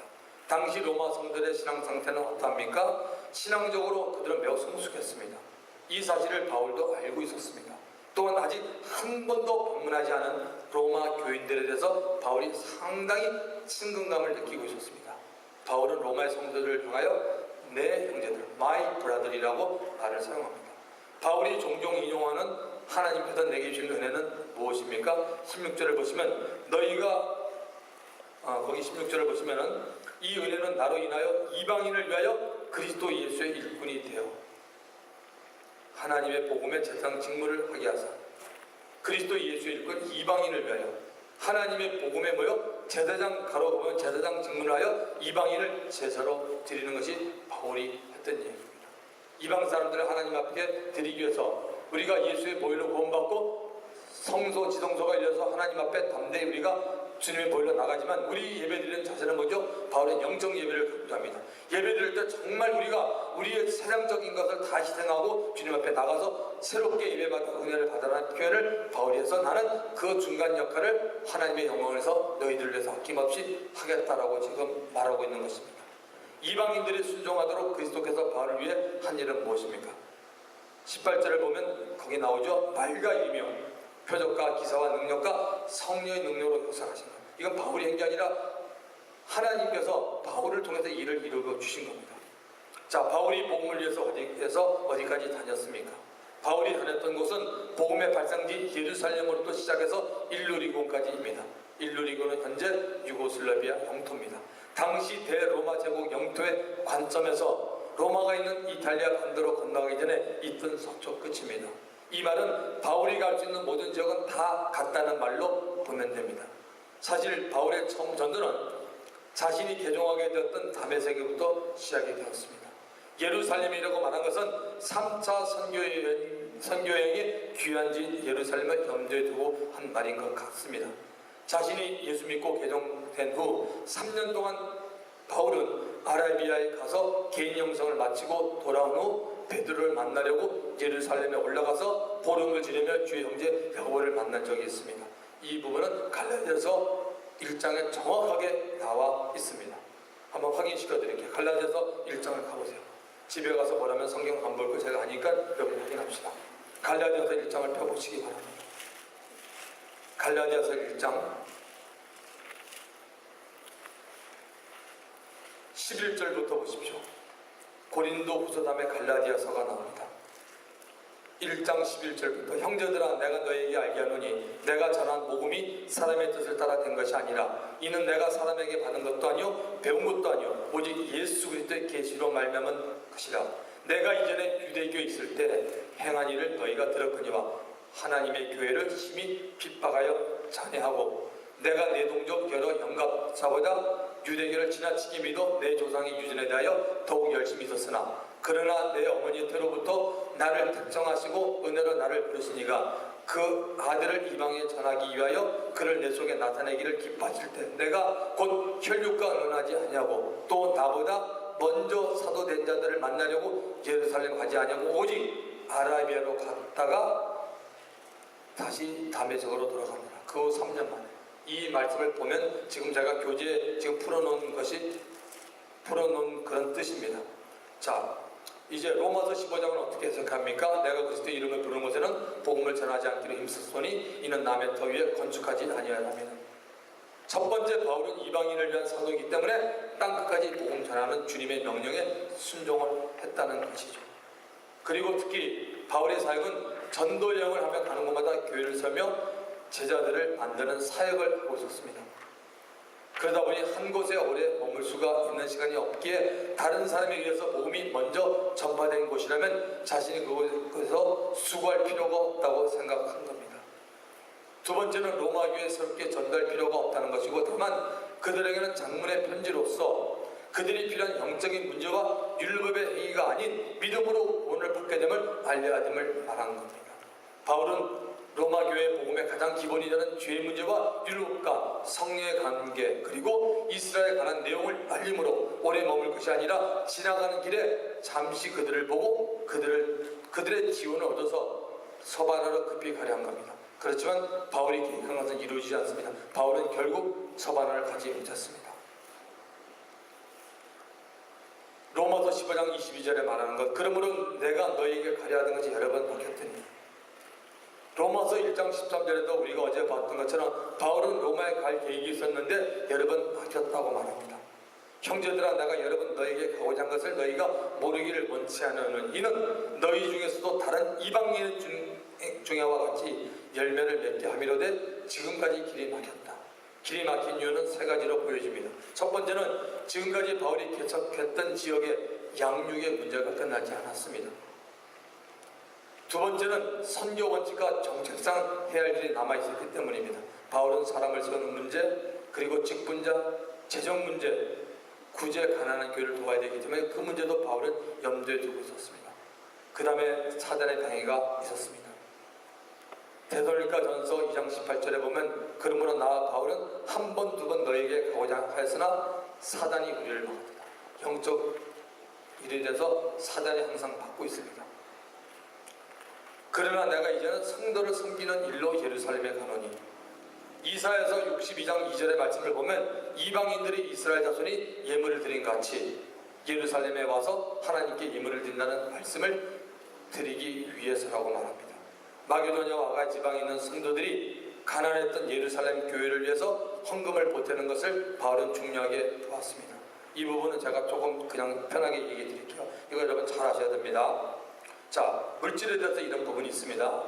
당시 로마 성들의 신앙 상태는 어떠합니까? 신앙적으로 그들은 매우 성숙했습니다. 이 사실을 바울도 알고 있었습니다. 또한 아직 한 번도 방문하지 않은 로마 교인들에 대해서 바울이 상당히 친근감을 느끼고 있었습니다. 바울은 로마의 성도들을 향하여 내 형제들, my brother이라고 말을 사용합니다. 바울이 종종 인용하는 하나님께서 내게 주신 은혜는 무엇입니까? 16절을 보시면 거기 16절을 보시면은 이 은혜는 나로 인하여 이방인을 위하여 그리스도 예수의 일꾼이 되어 하나님의 복음의 제사장 직무를 하게 하사 그리스도 예수의 일꾼 이방인을 위하여 하나님의 복음에 모여 제사장 가로 보면 제사장 직무를 하여 이방인을 제사로 드리는 것이 바울이 했던 얘기입니다. 이방 사람들을 하나님 앞에 드리기 위해서 우리가 예수의 보혈로 구원받고 성소 지성소가 열려서 하나님 앞에 담대히 우리가 주님의 보혈로 나가지만 우리 예배드리는 자세는 뭐죠? 바울은 영적 예배를 강조합니다. 예배드릴 때 정말 우리가 우리의 세상적인 것을 다 희생하고 주님 앞에 나가서 새롭게 예배받고 은혜를 받아라는 표현을 바울이 해서 나는 그 중간 역할을 하나님의 영광에서 너희들을 위해서 아낌없이 하겠다라고 지금 말하고 있는 것입니다. 이방인들이 순종하도록 그리스도께서 바울을 위해 한 일은 무엇입니까? 18절을 보면 거기 나오죠. 말과 이며 표적과 기사와 능력과 성령의 능력으로 역사하신 것. 이건 바울이 한 게 아니라 하나님께서 바울을 통해서 일을 이루어 주신 겁니다. 자, 바울이 복음을 위해서 어디까지 다녔습니까? 바울이 다녔던 곳은 복음의 발상지 예루살렘으로부터 시작해서 일루리곤까지입니다. 일루리곤은 현재 유고슬라비아 영토입니다. 당시 대로마 제국 영토의 관점에서 로마가 있는 이탈리아 반도로 건너가기 전에 있던 서쪽 끝입니다. 이 말은 바울이 갈 수 있는 모든 지역은 다 같다는 말로 보면 됩니다. 사실 바울의 처음 전도는 자신이 개종하게 되었던 다메섹에부터 시작이 되었습니다. 예루살렘이라고 말한 것은 3차 선교여행의 귀환지인 예루살렘을 염두에 두고 한 말인 것 같습니다. 자신이 예수 믿고 개종된 후 3년 동안 바울은 아라비아에 가서 개인 영성을 마치고 돌아온 후 베드로를 만나려고 예루살렘에 올라가서 보름을 지내며 주의 형제 야고보를 만난 적이 있습니다. 이 부분은 갈라디아서 1장에 정확하게 나와 있습니다. 한번 확인시켜 드릴게요. 갈라디아서 1장을 가보세요. 집에 가서 보라면 성경 안 볼 거 제가 아니까 여러분 확인합시다. 갈라디아서 1장을 펴보시기 바랍니다. 갈라디아서 1장 11절부터 보십시오. 고린도 후서 다음에 갈라디아서가 나옵니다. 1장 11절부터 형제들아 내가 너에게 알게 하노니 내가 전한 복음이 사람의 뜻을 따라 된 것이 아니라 이는 내가 사람에게 받은 것도 아니요 배운 것도 아니요 오직 예수 그리스도의 계시로 말미암은 것이라. 내가 이전에 유대교에 있을 때 행한 일을 너희가 들었거니와 하나님의 교회를 심히 핍박하여 잔해하고 내가 내 동족 여러 영갑사보다 유대교를 지나치게 믿어 내 조상의 유전에 대하여 더욱 열심히 있었으나 그러나 내 어머니 때로부터 나를 특정하시고 은혜로 나를 부르시니가 그 아들을 이방에 전하기 위하여 그를 내 속에 나타내기를 기뻐하실 때 내가 곧 혈육과 언하지 아니하고 또 나보다 먼저 사도된 자들을 만나려고 예루살렘 가지 아니하고 오직 아라비아로 갔다가 다시 다메섹으로 돌아갑니다. 그 후 3년 만에. 이 말씀을 보면 지금 제가 교재에 지금 풀어놓은 그런 뜻입니다. 자, 이제 로마서 15장은 어떻게 해석합니까? 내가 그리스도의 이름을 부르는 곳에는 복음을 전하지 않기로 힘썼으니 이는 남의 터 위에 건축하지 아니하랍니다. 첫 번째, 바울은 이방인을 위한 사도이기 때문에 땅끝까지 복음 전하는 주님의 명령에 순종을 했다는 것이죠. 그리고 특히 바울의 사역은 전도 여행을 하며 가는 곳마다 교회를 세우며 제자들을 만드는 사역을 하고 있었습니다. 그러다 보니 한 곳에 오래 머물 수가 있는 시간이 없기에 다른 사람에 의해서 복음이 먼저 전파된 곳이라면 자신이 그곳에서 수고할 필요가 없다고 생각한 겁니다. 두 번째는 로마 교회에 새롭게 전달 필요가 없다는 것이고, 다만 그들에게는 장문의 편지로서 그들이 필요한 영적인 문제와 율법의 행위가 아닌 믿음으로 구원을 받게 됨을 알려야 됨을 말한 겁니다. 바울은 로마 교회 복음의 가장 기본이 되는 죄의 문제와 율법과 성령의 관계, 그리고 이스라엘에 관한 내용을 알림으로 오래 머물 것이 아니라 지나가는 길에 잠시 그들을 보고 그들의 지원을 얻어서 서반하러 급히 가려 한 겁니다. 그렇지만 바울이 계획한 것은 이루어지지 않습니다. 바울은 결국 서반을 가지 못했습니다. 로마서 15장 22절에 말하는 것, 그러므로 내가 너희에게 가려 하던 것이 여러 번 바뀌었더니. 로마서 1장 13절에도 우리가 어제 봤던 것처럼 바울은 로마에 갈 계획이 있었는데 여러 번 바뀌었다고 말합니다. 형제들아, 내가 여러 번 너희에게 가고자 한 것을 너희가 모르기를 원치 않으는 이는 너희 중에서도 다른 이방인 중에와 같이 열매를 맺게 함이로되 지금까지 길이 막혔다. 길이 막힌 이유는 세 가지로 보여집니다. 첫 번째는 지금까지 바울이 개척했던 지역의 양육의 문제가 끝나지 않았습니다. 두 번째는 선교 원칙과 정책상 해야 할 일이 남아있었기 때문입니다. 바울은 사람을 세우는 문제, 그리고 직분자, 재정 문제, 구제 가난한 교회를 도와야 되기 때문에 그 문제도 바울은 염두에 두고 있었습니다. 그 다음에 사단의 방해가 있었습니다. 데살로니가전서 2장 18절에 보면 그러므로 나와 바울은 한 번, 두 번 너에게 가고자 하였으나 사단이 우리를 막았다. 영적 일에 대해서 사단이 항상 막고 있습니다. 그러나 내가 이제는 성도를 섬기는 일로 예루살렘에 가노니. 이사야서 62장 2절의 말씀을 보면 이방인들이 이스라엘 자손이 예물을 드린 같이 예루살렘에 와서 하나님께 예물을 드린다는 말씀을 드리기 위해서라고 말합니다. 마게도냐와 아가 지방에 있는 성도들이 가난했던 예루살렘 교회를 위해서 헌금을 보태는 것을 바울은 중요하게 보았습니다. 이 부분은 제가 조금 그냥 편하게 얘기해 드릴게요. 이거 여러분 잘 아셔야 됩니다. 자, 물질에 대해서 이런 부분이 있습니다.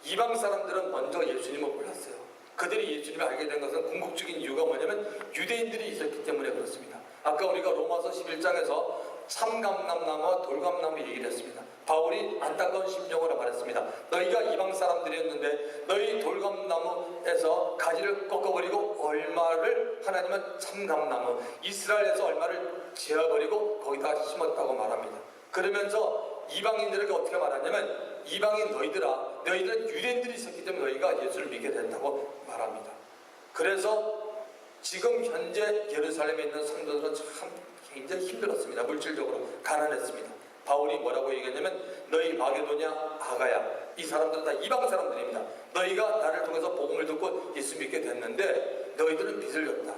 이방 사람들은 먼저 예수님을 몰랐어요. 그들이 예수님을 알게 된 것은 궁극적인 이유가 뭐냐면 유대인들이 있었기 때문에 그렇습니다. 아까 우리가 로마서 11장에서 참감람나무와 돌감나무 얘기를 했습니다. 바울이 안타까운 심정으로 말했습니다. 너희가 이방 사람들이었는데 너희 돌감나무에서 가지를 꺾어버리고 얼마를 하나님은 참감나무 이스라엘에서 얼마를 지어버리고 거기다 심었다고 말합니다. 그러면서 이방인들에게 어떻게 말하냐면 이방인 너희들은 유대인들이 있었기 때문에 너희가 예수를 믿게 됐다고 말합니다. 그래서 지금 현재 예루살렘에 있는 성도들은 참 굉장히 힘들었습니다. 물질적으로 가난했습니다. 바울이 뭐라고 얘기했냐면 너희 마게도냐 아가야 이 사람들은 다 이방 사람들입니다. 너희가 나를 통해서 복음을 듣고 예수 믿게 됐는데 너희들은 빚을 졌다.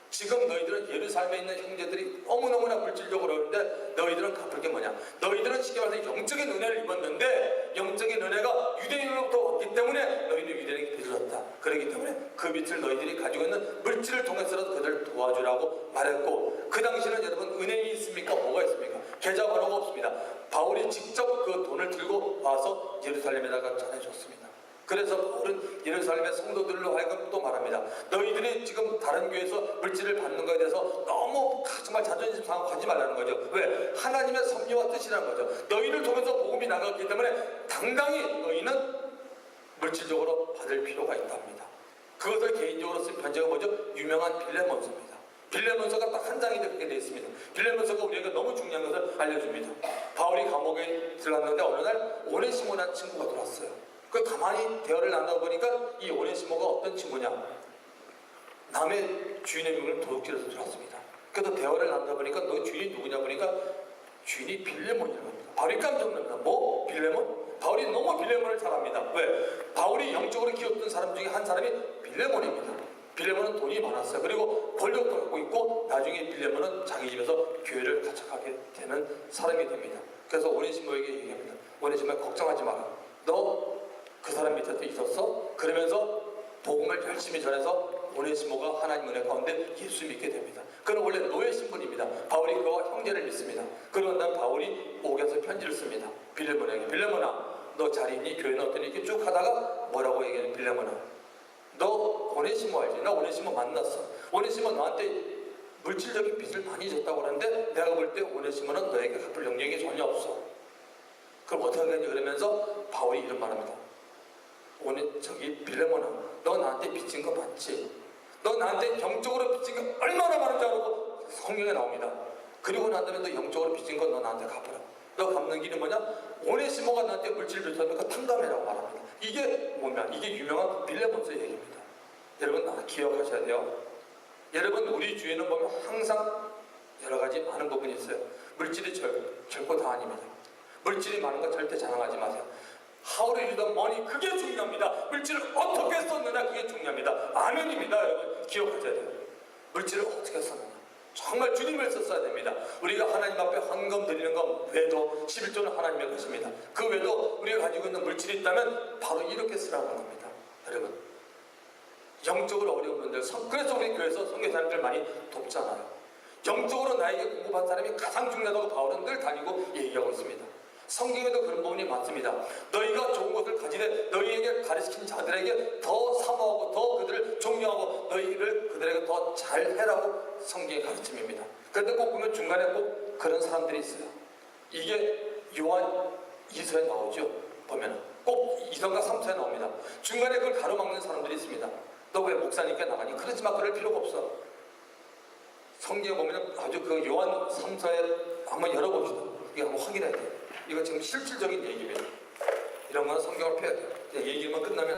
지금 너희들은 예루살렘에 있는 형제들이 너무너무나 물질적으로 어려운데 너희들은 갚을 게 뭐냐? 너희들은 쉽게 말해서 영적인 은혜를 입었는데 영적인 은혜가 유대인으로부터 왔기 때문에 너희는 유대인에게 빚을 졌다. 그렇기 때문에 그 빚을 너희들이 가지고 있는 물질을 통해서라도 그들을 도와주라고 말했고 그 당시에는 여러분 은행이 있습니까? 뭐가 있습니까? 계좌번호가 없습니다. 바울이 직접 그 돈을 들고 와서 예루살렘에다가 전해줬습니다. 그래서 바울은 예루살렘의 성도들로 하여금 또 말합니다. 너희들이 지금 다른 교회에서 물질을 받는 것에 대해서 너무 정말 자존심 상하고 하지 말라는 거죠. 왜? 하나님의 섭리와 뜻이라는 거죠. 너희를 통해서 복음이 나갔기 때문에 당당히 너희는 물질적으로 받을 필요가 있답니다. 그것을 개인적으로 쓴 편지가 뭐죠? 유명한 빌레몬서입니다. 빌레몬서가 딱 한 장이 그렇게 되어 있습니다. 빌레몬서가 우리에게 너무 중요한 것을 알려줍니다. 바울이 감옥에 들어갔는데 어느 날 오네시모라는 친구가 들어왔어요. 그 가만히 대화를 나눠보니까 이 오네시모가 어떤 친구냐? 남의 주인의 명을 도둑질해서 들어왔습니다. 그래서 대화를 나눠보니까 너 주인이 누구냐 보니까 주인이 빌레몬이라고 합니다. 바울이 깜짝 놀랍니다. 뭐? 빌레몬? 바울이 너무 빌레몬을 잘 압니다. 왜? 바울이 영적으로 키웠던 사람 중에 한 사람이 빌레몬입니다. 빌레몬은 돈이 많았어요. 그리고 권력도 갖고 있고 나중에 빌레몬은 자기 집에서 교회를 가축하게 되는 사람이 됩니다. 그래서 오네시모에게 얘기합니다. 오네시모 걱정하지 마라. 너 그 사람 밑에 있었어? 그러면서 복음을 열심히 전해서 오네시모가 하나님 은혜 가운데 예수 믿게 됩니다. 그는 원래 노예 신분입니다. 바울이 그와 형제를 믿습니다. 그런 다음 바울이 옥에서 편지를 씁니다. 빌레몬에게. 빌레몬아, 너 잘 있니? 교회는 어떠니? 이렇게 쭉 하다가 뭐라고 얘기해? 빌레몬아, 너 오네시모 알지? 나 오네시모 만났어. 오네시모 너한테 물질적인 빚을 많이 졌다고 하는데 내가 볼 때 오네시모는 너에게 갚을 능력이 전혀 없어. 그럼 어떻게 하겠니? 그러면서 바울이 이런 말합니다. 빌레몬아, 너 나한테 빚진 거 맞지? 너 나한테 영적으로 빚진 거 얼마나 많은지 알고 성경에 나옵니다. 그리고 난 다음에 너 영적으로 빚진 건 너 나한테 갚아라. 너 갚는 길이 뭐냐? 오네시모가 나한테 물질 빚었으니까 탕감해라고 말합니다. 이게 뭐냐? 이게 유명한 빌레몬서의 얘기입니다. 여러분 기억하셔야 돼요. 여러분 우리 주위에는 보면 항상 여러 가지 많은 부분이 있어요. 물질이 결코 다 아닙니다. 물질이 많은 거 절대 자랑하지 마세요. How to use the money, 그게 중요합니다. 물질을 어떻게 썼느냐, 그게 중요합니다. 아멘입니다. 여러분 기억하셔야 돼요. 물질을 어떻게 썼느냐, 정말 주님을 썼어야 됩니다. 우리가 하나님 앞에 헌금 드리는 것 외에도 11조는 하나님의 것입니다. 그 외에도 우리가 가지고 있는 물질이 있다면 바로 이렇게 쓰라는 겁니다. 여러분 영적으로 어려운 분들, 그래서 우리 교회에서 선교사님들 많이 돕잖아요. 영적으로 나에게 공급한 사람이 가장 중요하다고 바울은 늘 다니고 얘기하고 있습니다. 성경에도 그런 부분이 많습니다. 너희가 좋은 것을 가지되 너희에게 가르친 자들에게 더 사모하고 더 그들을 존경하고 너희를 그들에게 더 잘해라고 성경의 가르침입니다. 그런데 꼭 보면 중간에 꼭 그런 사람들이 있어요. 이게 요한 2서에 나오죠. 보면 꼭 2서가 3서에 나옵니다. 중간에 그걸 가로막는 사람들이 있습니다. 너 왜 목사님께 나가니? 그러지 마. 그럴 필요가 없어. 성경에 보면 아주 그 요한 3서에 한번 열어봅시다. 이거 한번 확인해야 돼요. 이거 지금 실질적인 얘기입니다. 이런 거는 성경을 펴야 돼요. 얘기만 끝나면